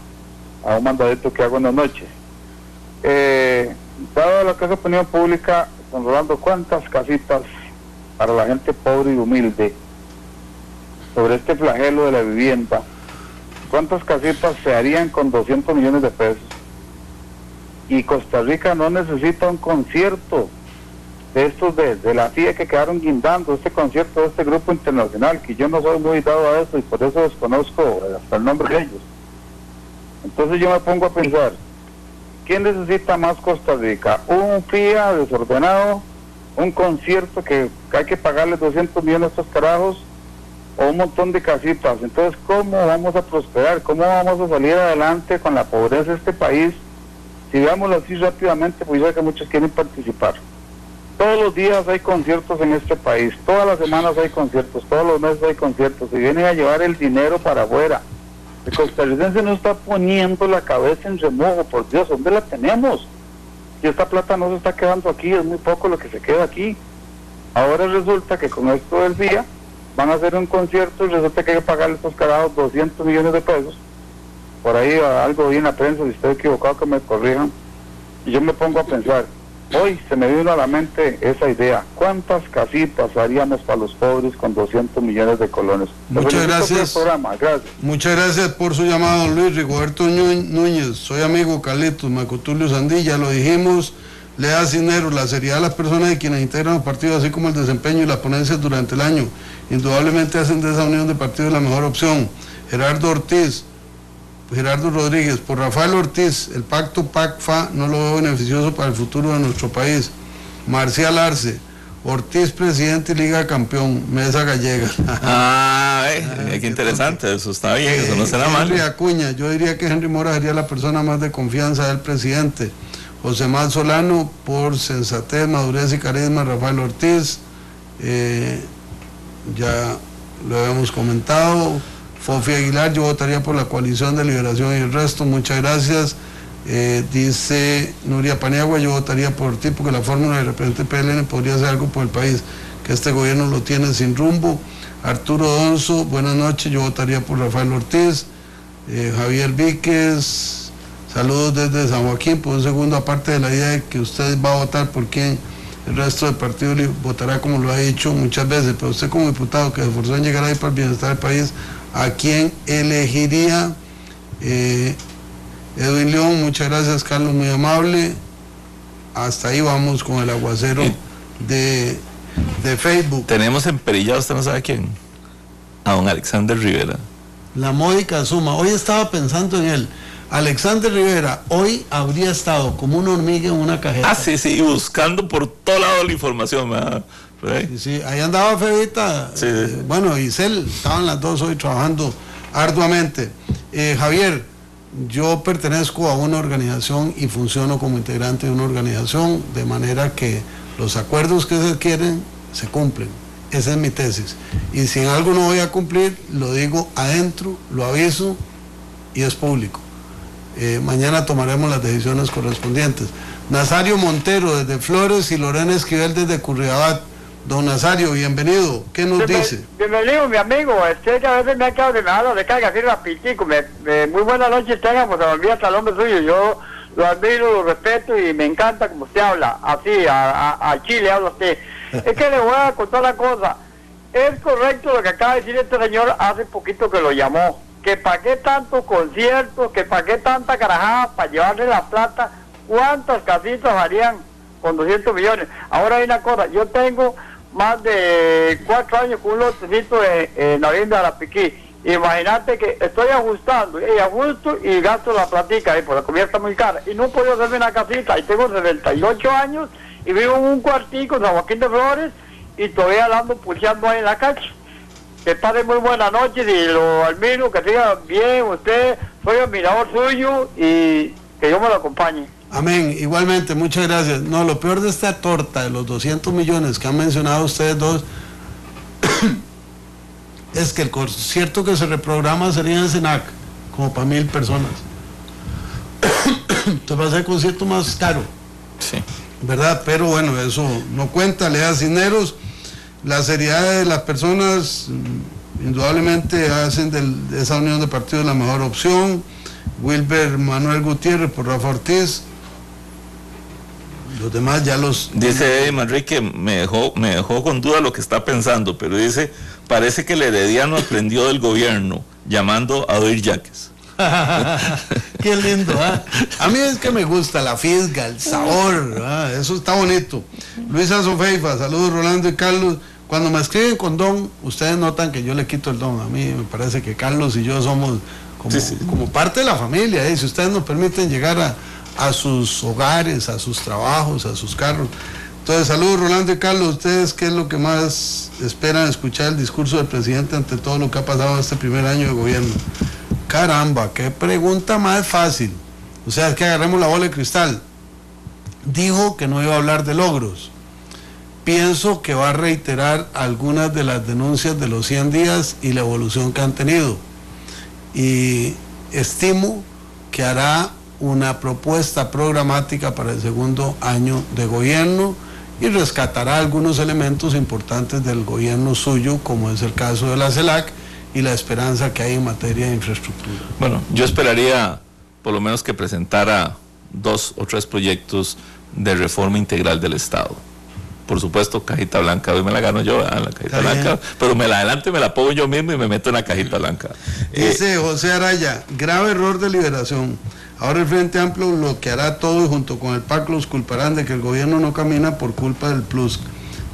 un mandadito que hago en las noches. Dado lo que es opinión pública, don Rolando, ¿cuántas casitas para la gente pobre y humilde sobre este flagelo de la vivienda? ¿Cuántas casitas se harían con 200 millones de pesos? Y Costa Rica no necesita un concierto de estos de la FIA que quedaron guindando, este concierto de este grupo internacional, que yo no soy muy dado a eso y por eso desconozco hasta el nombre de ellos. Entonces yo me pongo a pensar, ¿quién necesita más Costa Rica? ¿Un FIA desordenado? ¿Un concierto que hay que pagarle 200 millones a estos carajos? ¿O un montón de casitas? Entonces, ¿cómo vamos a prosperar? ¿Cómo vamos a salir adelante con la pobreza de este país? Si veámoslo así rápidamente, pues ya que muchos quieren participar. Todos los días hay conciertos en este país, todas las semanas hay conciertos, todos los meses hay conciertos, y vienen a llevar el dinero para afuera. El costarricense no está poniendo la cabeza en remojo, por Dios, ¿dónde la tenemos? Si esta plata no se está quedando aquí, es muy poco lo que se queda aquí. Ahora resulta que con esto del día van a hacer un concierto y resulta que hay que pagarle a estos carajos 200 millones de pesos. Por ahí algo vi en la prensa, si estoy equivocado que me corrijan. Y yo me pongo a pensar, hoy se me vino a la mente esa idea, ¿cuántas casitas haríamos para los pobres con 200 millones de colones? Muchas gracias. Gracias. Muchas gracias por su llamado, don Luis. Rigoberto Núñez, soy amigo Carlitos, Marco Tulio Sandilla, lo dijimos, Lea Cisneros, la seriedad de las personas y quienes integran los partidos, así como el desempeño y las ponencias durante el año, indudablemente hacen de esa unión de partidos la mejor opción. Gerardo Rodríguez, por Rafael Ortiz, el pacto PAC-FA no lo veo beneficioso para el futuro de nuestro país. Marcial Arce, Ortiz presidente y Liga Campeón, Mesa Gallega. Qué interesante, eso está bien, eso no será mal. Henry Acuña, yo diría que Henry Mora sería la persona más de confianza del presidente. José Mal Solano, por sensatez, madurez y carisma, Rafael Ortiz, ya lo habíamos comentado. Fofi Aguilar, yo votaría por la coalición de liberación y el resto, muchas gracias. Dice Nuria Paniagua, yo votaría por ti porque la fórmula de representante PLN podría hacer algo por el país, que este gobierno lo tiene sin rumbo. Arturo Donzo, buenas noches, yo votaría por Rafael Ortiz. Javier Víquez, saludos desde San Joaquín. Por un segundo, aparte de la idea de que usted va a votar por quién, el resto del partido votará como lo ha dicho muchas veces, pero usted como diputado que se esforzó en llegar ahí para el bienestar del país, ¿a quién elegiría? Edwin León, muchas gracias, Carlos, muy amable. Hasta ahí vamos con el aguacero de Facebook. Tenemos emperillado, usted no sabe quién, a don Alexander Rivera. La módica suma, hoy estaba pensando en él. Alexander Rivera hoy habría estado como una hormiga en una cajeta. Sí, buscando por todo lado la información, ¿verdad? Sí, ahí andaba Febita, bueno, Isel, estaban las dos hoy trabajando arduamente. Javier, yo pertenezco a una organización y funciono como integrante de una organización, de manera que los acuerdos que se adquieren se cumplen. Esa es mi tesis. Y si en algo no voy a cumplir, lo digo adentro, lo aviso y es público. Mañana tomaremos las decisiones correspondientes. Nazario Montero desde Flores y Lorena Esquivel desde Curridabat. Don Nazario, bienvenido. ¿Qué nos dice? Bienvenido, mi amigo. Que a veces me ha quedado de nada de carga así rapidito. Muy buenas noches, tengan, pues se me olvida hasta el nombre suyo. Yo lo admiro, lo respeto y me encanta como usted habla. Así, a Chile habla usted. Es que le voy a contar la cosa. Es correcto lo que acaba de decir este señor hace poquito que lo llamó. Que para qué tantos conciertos, que para qué tanta carajada para llevarle la plata. ¿Cuántas casitas harían con 200 millones? Ahora hay una cosa, yo tengo más de 4 años con un lotecito en la vivienda de la Piquí. Imagínate que estoy ajustando, y ajusto y gasto la platica, pues la comida está muy cara. Y no puedo hacerme una casita, y tengo 78 años, y vivo en un cuartico en San Joaquín de Flores, y todavía ando pulseando ahí en la calle. Que pase muy buenas noches, y lo admiro, que siga bien usted, soy admirador suyo, y que Dios me lo acompañe. Amén, igualmente, muchas gracias. No, lo peor de esta torta de los 200 millones que han mencionado ustedes dos es que el concierto que se reprograma sería en Senac, como para 1,000 personas. Entonces va a ser el concierto más caro. Sí. ¿Verdad? Pero bueno, eso no cuenta, Lea Cisneros. La seriedad de las personas indudablemente hacen de esa unión de partidos la mejor opción. Wilber Manuel Gutiérrez por Rafa Ortiz. Los demás ya los... Dice Eddie Manrique, me dejó con duda lo que está pensando, pero dice, parece que el herediano aprendió del gobierno, llamando a oír yaques. Qué lindo, ¿eh? A mí es que me gusta la fisga, el sabor, ¿eh? Eso está bonito. Luisa Sofeifa, saludos Rolando y Carlos. Cuando me escriben con don, ustedes notan que yo le quito el don. A mí me parece que Carlos y yo somos como parte de la familia, ¿eh? Si ustedes nos permiten llegar a sus hogares, a sus trabajos, a sus carros. Entonces, saludos Rolando y Carlos. ¿Ustedes qué es lo que más esperan escuchar el discurso del presidente ante todo lo que ha pasado este primer año de gobierno? Caramba, qué pregunta más fácil. O sea, es que agarremos la bola de cristal. Dijo que no iba a hablar de logros. Pienso que va a reiterar algunas de las denuncias de los 100 días y la evolución que han tenido. Y estimo que hará una propuesta programática para el segundo año de gobierno y rescatará algunos elementos importantes del gobierno suyo, como es el caso de la CELAC y la esperanza que hay en materia de infraestructura. Bueno, yo esperaría por lo menos que presentara 2 o 3 proyectos de reforma integral del Estado. Por supuesto, cajita blanca, hoy me la gano yo, la cajita blanca, pero me la adelante, me la pongo yo mismo y me meto en la cajita blanca. Dice José Araya, grave error de Liberación. Ahora el Frente Amplio bloqueará todo y junto con el PAC los culparán de que el gobierno no camina por culpa del Plus.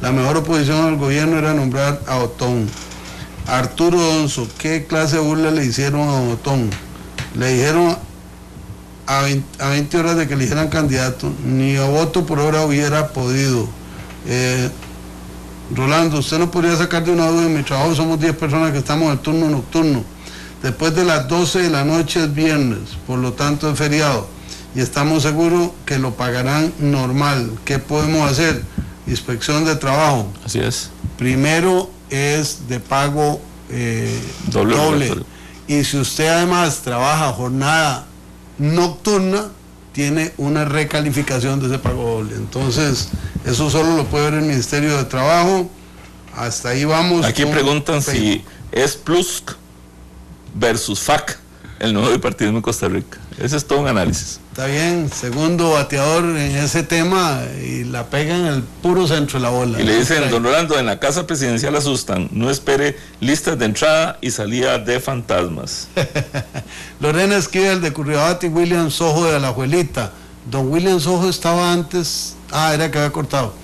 La mejor oposición al gobierno era nombrar a Otón. Arturo Donzo, ¿qué clase de burla le hicieron a Otón? Le dijeron a 20 horas de que eligieran candidato, ni a voto por hora hubiera podido. Rolando, usted no podría sacar de una duda, en mi trabajo somos 10 personas que estamos en el turno nocturno. Después de las 12 de la noche es viernes, por lo tanto es feriado. Y estamos seguros que lo pagarán normal. ¿Qué podemos hacer? Inspección de trabajo. Así es. Primero es de pago doble. Y si usted además trabaja jornada nocturna, tiene una recalificación de ese pago doble. Entonces, eso solo lo puede ver el Ministerio de Trabajo. Hasta ahí vamos. Aquí preguntan si es Plus versus FAC el nuevo bipartidismo en Costa Rica. Ese es todo un análisis. Está bien, segundo bateador en ese tema y la pega en el puro centro de la bola. Y le dicen, don Rolando, en la casa presidencial asustan, no espere listas de entrada y salida de fantasmas. Lorena Esquivel de Curridabat y William Sojo de Alajuelita. Don William Sojo estaba antes, era que había cortado.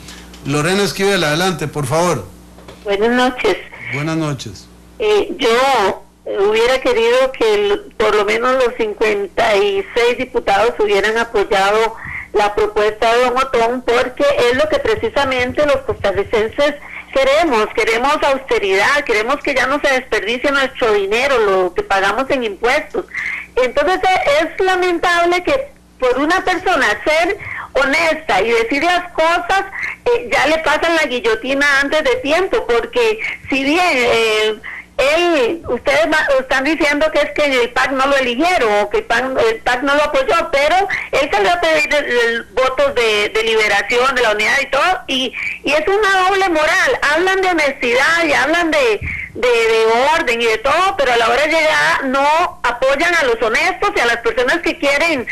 Lorena Esquivel, adelante, por favor. Buenas noches. Buenas noches. Yo hubiera querido que por lo menos los 56 diputados hubieran apoyado la propuesta de don Otón, porque es lo que precisamente los costarricenses Queremos austeridad, queremos que ya no se desperdicie nuestro dinero, lo que pagamos en impuestos. Entonces es lamentable que por una persona ser honesta y decir las cosas, ya le pasan la guillotina antes de tiempo, porque si bien ustedes están diciendo que es que el PAC no lo eligieron o que el PAC no lo apoyó, pero él salió a pedir votos de liberación, de la unidad y todo, y es una doble moral. Hablan de honestidad y hablan de orden y de todo, pero a la hora de llegar no apoyan a los honestos y a las personas que quieren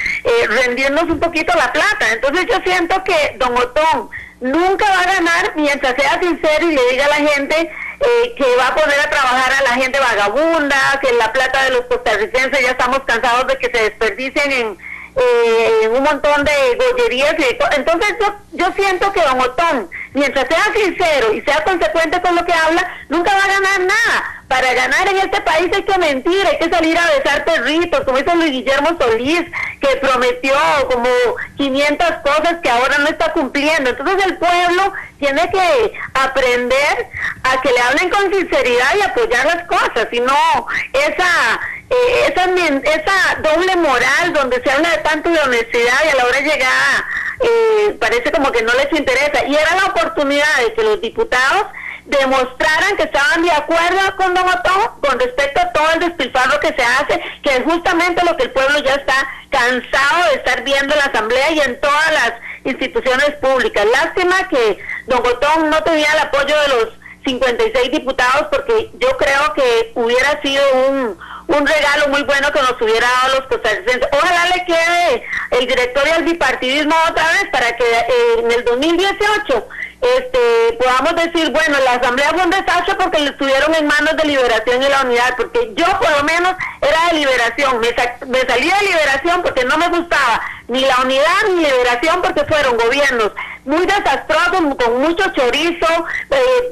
rendirnos un poquito la plata. Entonces yo siento que don Otón nunca va a ganar mientras sea sincero y le diga a la gente que va a poner a trabajar a la gente vagabunda, que la plata de los costarricenses ya estamos cansados de que se desperdicien en un montón de gollerías. Entonces yo siento que don Otón, mientras sea sincero y sea consecuente con lo que habla, nunca va a ganar nada. Para ganar en este país hay que mentir, hay que salir a besar perritos, como hizo Luis Guillermo Solís, que prometió como 500 cosas que ahora no está cumpliendo. Entonces el pueblo tiene que aprender a que le hablen con sinceridad y apoyar las cosas, y no esa doble moral donde se habla de tanto de honestidad y a la hora de llegar parece como que no les interesa. Y era la oportunidad de que los diputados demostraran que estaban de acuerdo con don Otón con respecto a todo el despilfarro que se hace, que es justamente lo que el pueblo ya está cansado de estar viendo en la Asamblea y en todas las instituciones públicas. Lástima que don Otón no tenía el apoyo de los 56 diputados, porque yo creo que hubiera sido un regalo muy bueno que nos hubiera dado los costarricenses. Ojalá le quede el directorio al bipartidismo otra vez para que en el 2018 podamos decir, bueno, la Asamblea fue un desastre porque le estuvieron en manos de Liberación y la Unidad, porque yo por lo menos era de Liberación, me salí de Liberación porque no me gustaba ni la Unidad ni Liberación, porque fueron gobiernos muy desastrosos, con mucho chorizo,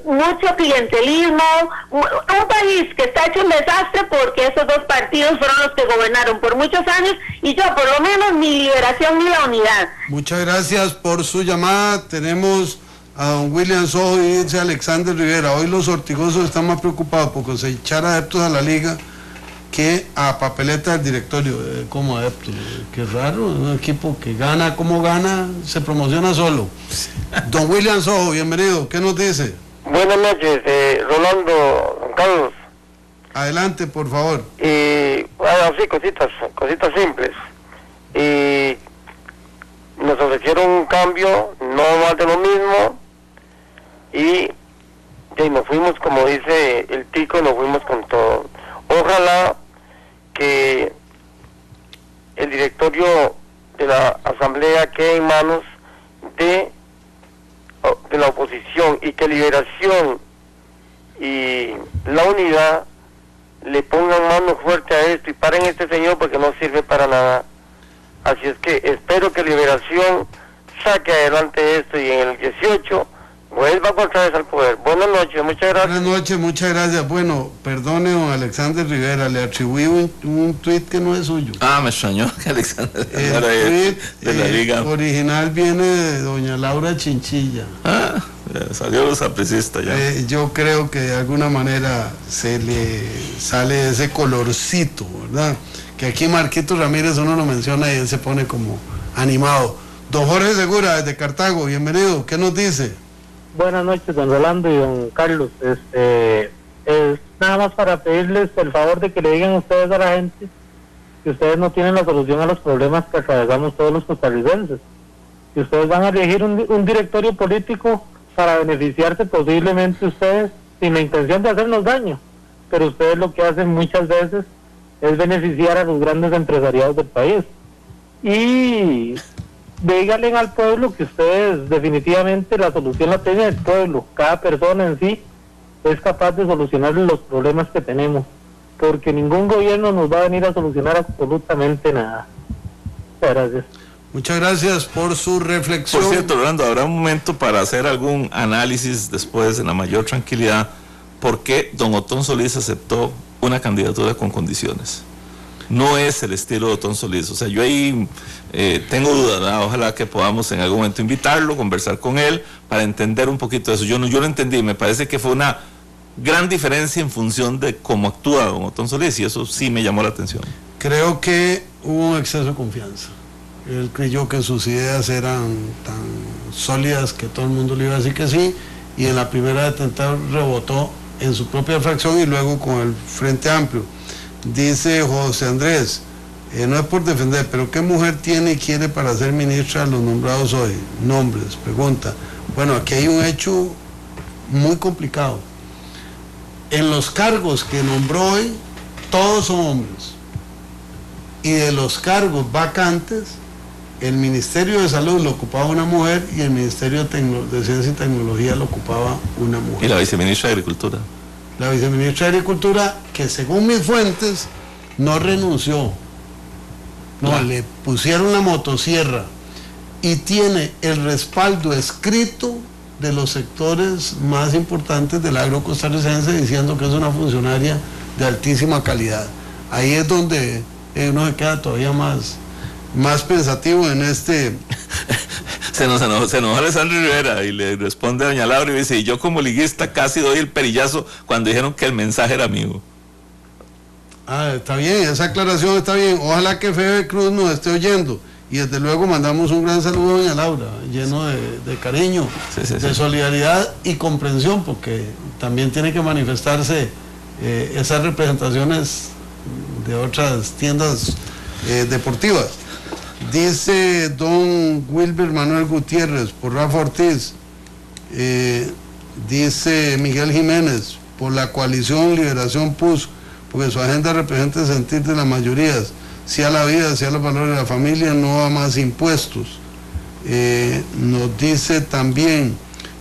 mucho clientelismo, un país que está hecho un desastre porque esos dos partidos fueron los que gobernaron por muchos años, y yo por lo menos ni Liberación ni la Unidad. Muchas gracias por su llamada. Tenemos a don William Sojo y dice Alexander Rivera: hoy los ortigosos están más preocupados por cosechar adeptos a la liga que a papeleta del directorio. Como adeptos, qué raro, un equipo que gana, como gana, se promociona solo. Don William Sojo, bienvenido, ¿qué nos dice? Buenas noches, Rolando, don Carlos. Adelante, por favor. Sí, cositas simples. Nos ofrecieron un cambio, no más de lo mismo, y nos fuimos, como dice el Tico, nos fuimos con todo. Ojalá que el directorio de la Asamblea quede en manos de la oposición, y que Liberación y la Unidad le pongan mano fuerte a esto y paren a este señor, porque no sirve para nada. Así es que espero que Liberación saque adelante esto y en el 18 vuelva otra vez al poder. Buenas noches, muchas gracias. Buenas noches, muchas gracias. Bueno, perdone, don Alexander Rivera, le atribuí un tuit que no es suyo. Me extrañó que Alexander el tuit de la Liga original viene de doña Laura Chinchilla. Salió los aprecistas ya. Yo creo que de alguna manera se le sale ese colorcito, ¿verdad? Que aquí Marquito Ramírez uno lo menciona y él se pone como animado. Don Jorge Segura, desde Cartago, bienvenido, ¿qué nos dice? Buenas noches, don Rolando y don Carlos. Es nada más para pedirles el favor de que le digan ustedes a la gente que ustedes no tienen la solución a los problemas que atravesamos todos los costarricenses. Que ustedes van a elegir un directorio político para beneficiarse posiblemente ustedes, sin la intención de hacernos daño, pero ustedes lo que hacen muchas veces es beneficiar a los grandes empresariados del país. Y díganle al pueblo que ustedes definitivamente la solución la tiene el pueblo. Cada persona en sí es capaz de solucionar los problemas que tenemos, porque ningún gobierno nos va a venir a solucionar absolutamente nada. Muchas gracias. Muchas gracias por su reflexión. Por cierto, Rolando, habrá un momento para hacer algún análisis después, en la mayor tranquilidad, por qué don Otón Solís aceptó una candidatura con condiciones. no es el estilo de Otón Solís. O sea, yo ahí tengo dudas, ¿verdad? Ojalá que podamos en algún momento invitarlo, conversar con él, para entender un poquito de eso. Yo lo entendí, me parece que fue una gran diferencia en función de cómo actúa don Otón Solís, y eso sí me llamó la atención. Creo que hubo un exceso de confianza. Él creyó que sus ideas eran tan sólidas que todo el mundo le iba a decir que sí, y en la primera de tentar rebotó en su propia fracción y luego con el Frente Amplio. Dice José Andrés, no es por defender, pero ¿qué mujer tiene y quiere para ser ministra de los nombrados hoy? Nombres, pregunta. Bueno, aquí hay un hecho muy complicado. En los cargos que nombró hoy, todos son hombres. Y de los cargos vacantes, el Ministerio de Salud lo ocupaba una mujer y el Ministerio de Ciencia y Tecnología lo ocupaba una mujer. Y la viceministra de Agricultura. La viceministra de Agricultura, que según mis fuentes, no renunció. No, le pusieron la motosierra y tiene el respaldo escrito de los sectores más importantes del agro costarricense diciendo que es una funcionaria de altísima calidad. Ahí es donde uno se queda todavía más pensativo en este... Se enojó Alessandro Rivera y le responde a doña Laura y dice, y yo como liguista casi doy el perillazo cuando dijeron que el mensaje era mío. Está bien, esa aclaración está bien. Ojalá que Febe Cruz nos esté oyendo. Y desde luego mandamos un gran saludo a doña Laura, lleno de cariño, de solidaridad y comprensión, porque también tiene que manifestarse esas representaciones de otras tiendas deportivas. Dice don Wilber Manuel Gutiérrez, por Rafa Ortiz. Dice Miguel Jiménez, por la coalición Liberación PUS, porque su agenda representa el sentir de las mayorías, sí a la vida, sí a los valores de la familia, no a más impuestos. Nos dice también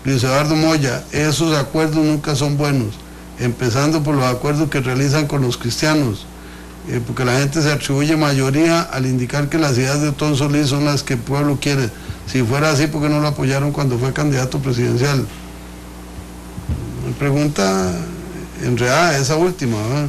Luis Eduardo Moya, esos acuerdos nunca son buenos, empezando por los acuerdos que realizan con los cristianos, porque la gente se atribuye mayoría al indicar que las ideas de Otón Solís son las que el pueblo quiere. Si fuera así, ¿por qué no lo apoyaron cuando fue candidato presidencial? Me pregunta enredada esa última, ¿verdad?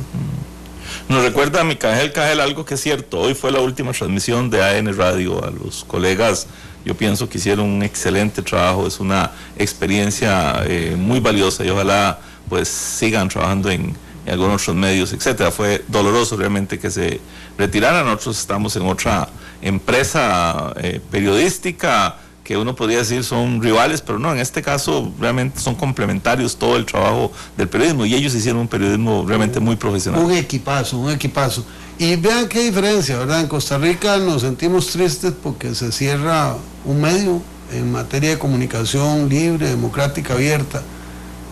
Nos recuerda a Micael Cajel algo que es cierto. Hoy fue la última transmisión de AN Radio. A los colegas, yo pienso que hicieron un excelente trabajo. Es una experiencia muy valiosa y ojalá pues sigan trabajando en algunos otros medios, etcétera. Fue doloroso realmente que se retiraran. Nosotros estamos en otra empresa periodística que uno podría decir son rivales, pero no, en este caso realmente son complementarios todo el trabajo del periodismo, y ellos hicieron un periodismo realmente muy profesional. Un equipazo. Y vean qué diferencia, ¿verdad? En Costa Rica nos sentimos tristes porque se cierra un medio en materia de comunicación libre, democrática, abierta.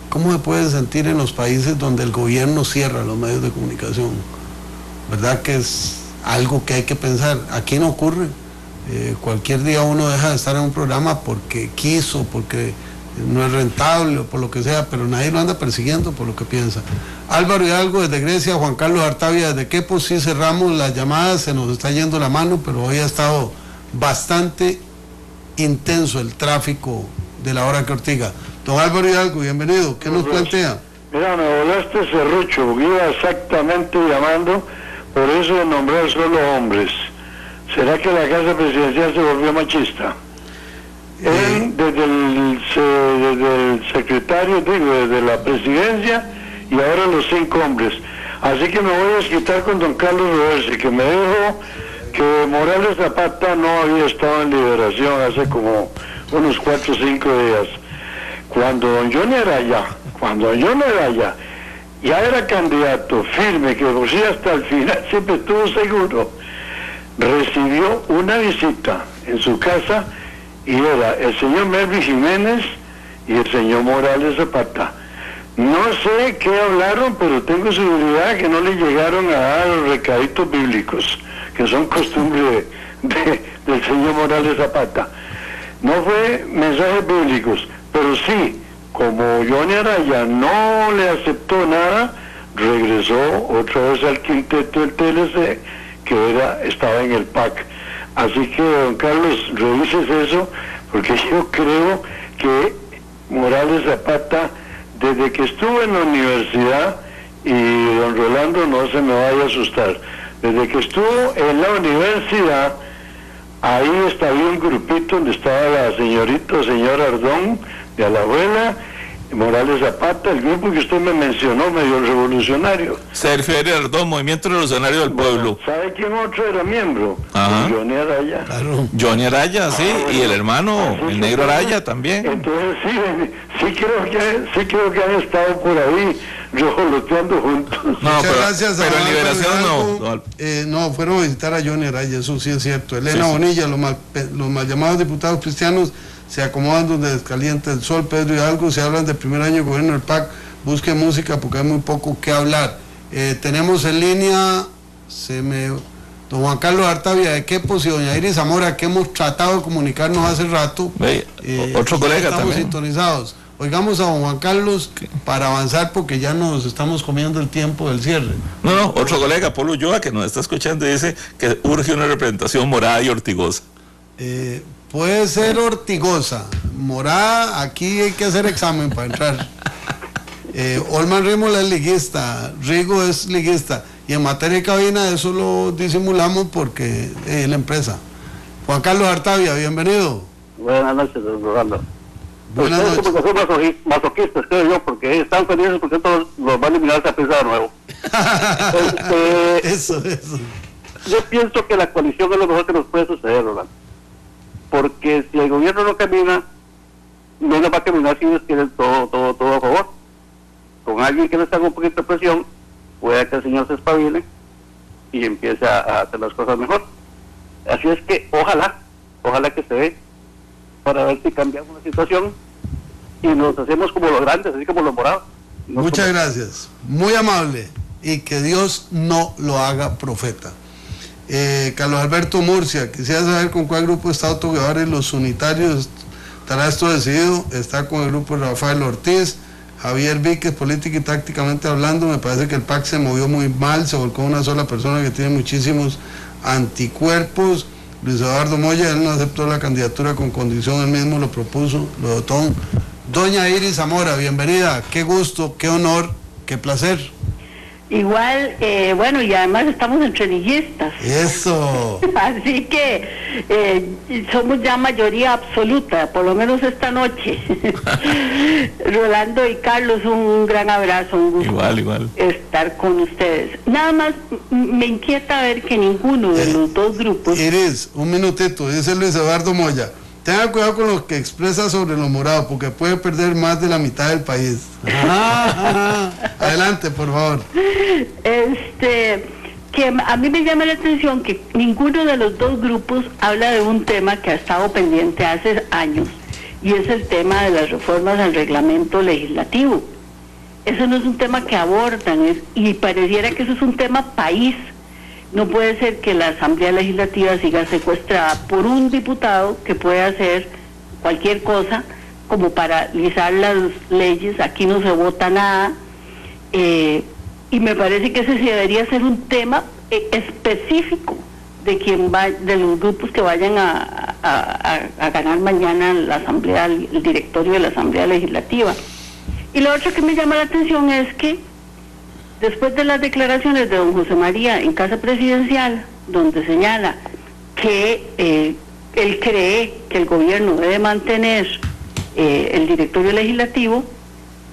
¿Cómo se puede sentir en los países donde el gobierno cierra los medios de comunicación? ¿Verdad que es algo que hay que pensar? Aquí no ocurre. Cualquier día uno deja de estar en un programa porque quiso, porque no es rentable o por lo que sea, pero nadie lo anda persiguiendo por lo que piensa. Álvaro Hidalgo desde Grecia, Juan Carlos Artavia desde Quepo, sí cerramos las llamadas, se nos está yendo la mano, pero hoy ha estado bastante intenso el tráfico de la hora que Ortiga. Don Álvaro Hidalgo, bienvenido, ¿qué nos plantea? Mira, me volaste serrucho, porque iba exactamente llamando por eso de nombrar solo hombres. ¿Será que la Casa Presidencial se volvió machista? Él, desde el secretario, desde la presidencia, y ahora los 5 hombres. Así que me voy a desquitar con don Carlos Roversi, que me dijo que Morales Zapata no había estado en Liberación hace como unos 4 o 5 días. Cuando don Johnny Araya ya era candidato firme, que por sí hasta el final siempre estuvo seguro, recibió una visita en su casa y era el señor Melvin Jiménez y el señor Morales Zapata. No sé qué hablaron, pero tengo seguridad que no le llegaron a dar los recaditos bíblicos, que son costumbre del señor Morales Zapata. No fue mensajes bíblicos, pero sí, como Johnny Araya no le aceptó nada, regresó otra vez al quinteto del TLC, que estaba en el PAC. Así que, don Carlos, revises eso, porque yo creo que Morales Zapata, desde que estuvo en la universidad, y don Rolando no se me vaya a asustar, Desde que estuvo en la universidad, ahí había un grupito donde estaba la señora Ardón, de Alajuela, Morales Zapata, el grupo que usted me mencionó, medio revolucionario. Sergio Ardón, Movimiento Revolucionario del Pueblo. ¿Sabe quién otro era miembro? Ajá. Johnny Araya. Claro. Johnny Araya, sí, y el hermano, el negro Araya también. Entonces sí creo que han estado por ahí revoloteando juntos. No, Muchas gracias a pero en Liberación Hidalgo. No, fueron a visitar a Johnny Araya, eso sí es cierto. Elena Bonilla, los mal llamados diputados cristianos se acomodan donde descalienta el sol. Pedro Hidalgo, se hablan del primer año de gobierno del PAC, busque música porque hay muy poco que hablar. Tenemos en línea, don Juan Carlos Artavia de Quepos y doña Iris Zamora, que hemos tratado de comunicarnos hace rato. Otro colega estamos también. Sintonizados. Oigamos a don Juan Carlos para avanzar porque ya nos estamos comiendo el tiempo del cierre. No, otro colega, Polo Ulloa, que nos está escuchando, dice que urge una representación morada y ortigosa. Puede ser ortigosa, morada, aquí hay que hacer examen para entrar. Olman Rímola es liguista, Rigo es liguista, y en materia de cabina eso lo disimulamos porque es la empresa. Juan Carlos Artavia, bienvenido. Buenas noches, don Rolando. Buenas noches. Ustedes como que son masoquistas, creo yo, porque están felices porque todos los van a eliminar esa prisa de nuevo. Eso. Yo pienso que la coalición es lo mejor que nos puede suceder, Rolando. Porque si el gobierno no camina, no nos va a caminar si ellos tienen todo a favor. Con alguien que les haga un poquito de presión, puede que el señor se espabile y empiece a hacer las cosas mejor. Así es que ojalá que se dé para ver si cambiamos la situación y nos hacemos como los grandes, así como los morados. Muchas gracias, muy amable, y que Dios no lo haga profeta. Carlos Alberto Murcia, quisiera saber con cuál grupo está Otto Guevara y los unitarios. ¿Estará esto decidido? Está con el grupo de Rafael Ortiz. Javier Víquez, política y tácticamente hablando, me parece que el PAC se movió muy mal, se volcó una sola persona que tiene muchísimos anticuerpos. Luis Eduardo Moya, él no aceptó la candidatura con condición, él mismo lo propuso, lo votó. Doña Iris Zamora, bienvenida, qué gusto, qué honor, qué placer. Igual, bueno, y además estamos entre liguistas. Eso. Así que somos ya mayoría absoluta, por lo menos esta noche. Rolando y Carlos, un gran abrazo, un gusto igual estar con ustedes. Nada más me inquieta ver que ninguno de los dos grupos... Iris, un minutito, dice Luis Eduardo Moya. Tenga cuidado con lo que expresa sobre los morados, porque puede perder más de la mitad del país. Adelante, por favor. Que a mí me llama la atención que ninguno de los dos grupos habla de un tema que ha estado pendiente hace años, y es el tema de las reformas al reglamento legislativo. Eso no es un tema que abordan, y pareciera que eso es un tema país. No puede ser que la Asamblea Legislativa siga secuestrada por un diputado que puede hacer cualquier cosa como paralizar las leyes. Aquí no se vota nada, y me parece que ese sí debería ser un tema específico de de los grupos que vayan a ganar mañana la Asamblea, el directorio de la Asamblea Legislativa. Y lo otro que me llama la atención es que después de las declaraciones de don José María en Casa Presidencial, donde señala que él cree que el gobierno debe mantener el directorio legislativo,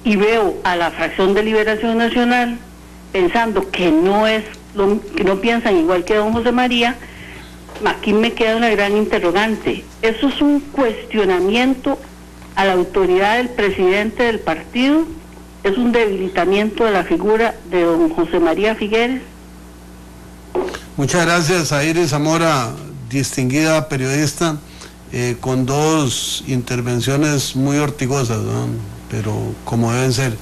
y veo a la fracción de Liberación Nacional pensando que que no piensan igual que don José María, aquí me queda una gran interrogante. Eso es un cuestionamiento a la autoridad del presidente del partido. ¿Es un debilitamiento de la figura de don José María Figueres? Muchas gracias a Iris Zamora, distinguida periodista, con dos intervenciones muy ortigosas, ¿no? Pero como deben ser.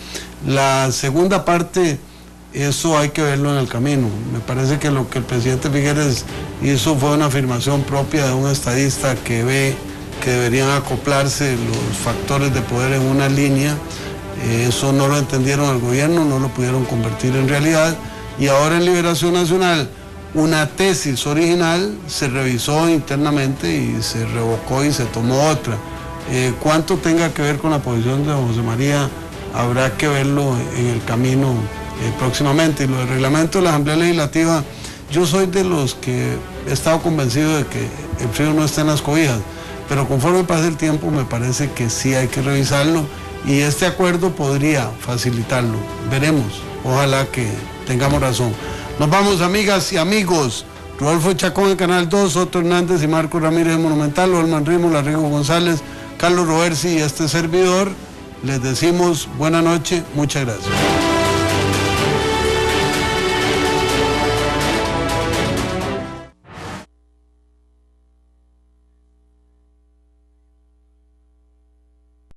La segunda parte, eso hay que verlo en el camino. Me parece que lo que el presidente Figueres hizo fue una afirmación propia de un estadista que ve que deberían acoplarse los factores de poder en una línea. Eso no lo entendieron el gobierno, no lo pudieron convertir en realidad, y ahora en Liberación Nacional una tesis original se revisó internamente y se revocó y se tomó otra. Cuánto tenga que ver con la posición de José María habrá que verlo en el camino próximamente. Y lo del reglamento de la Asamblea Legislativa, Yo soy de los que he estado convencido de que el frío no está en las cobijas, pero conforme pasa el tiempo me parece que sí hay que revisarlo y este acuerdo podría facilitarlo. Veremos, ojalá que tengamos razón. Nos vamos, amigas y amigos. Rodolfo Chacón de Canal 2, Otto Hernández y Marco Ramírez de Monumental, Olman Rimo, Larrigo González, Carlos Roversi y este servidor. Les decimos buena noche, muchas gracias.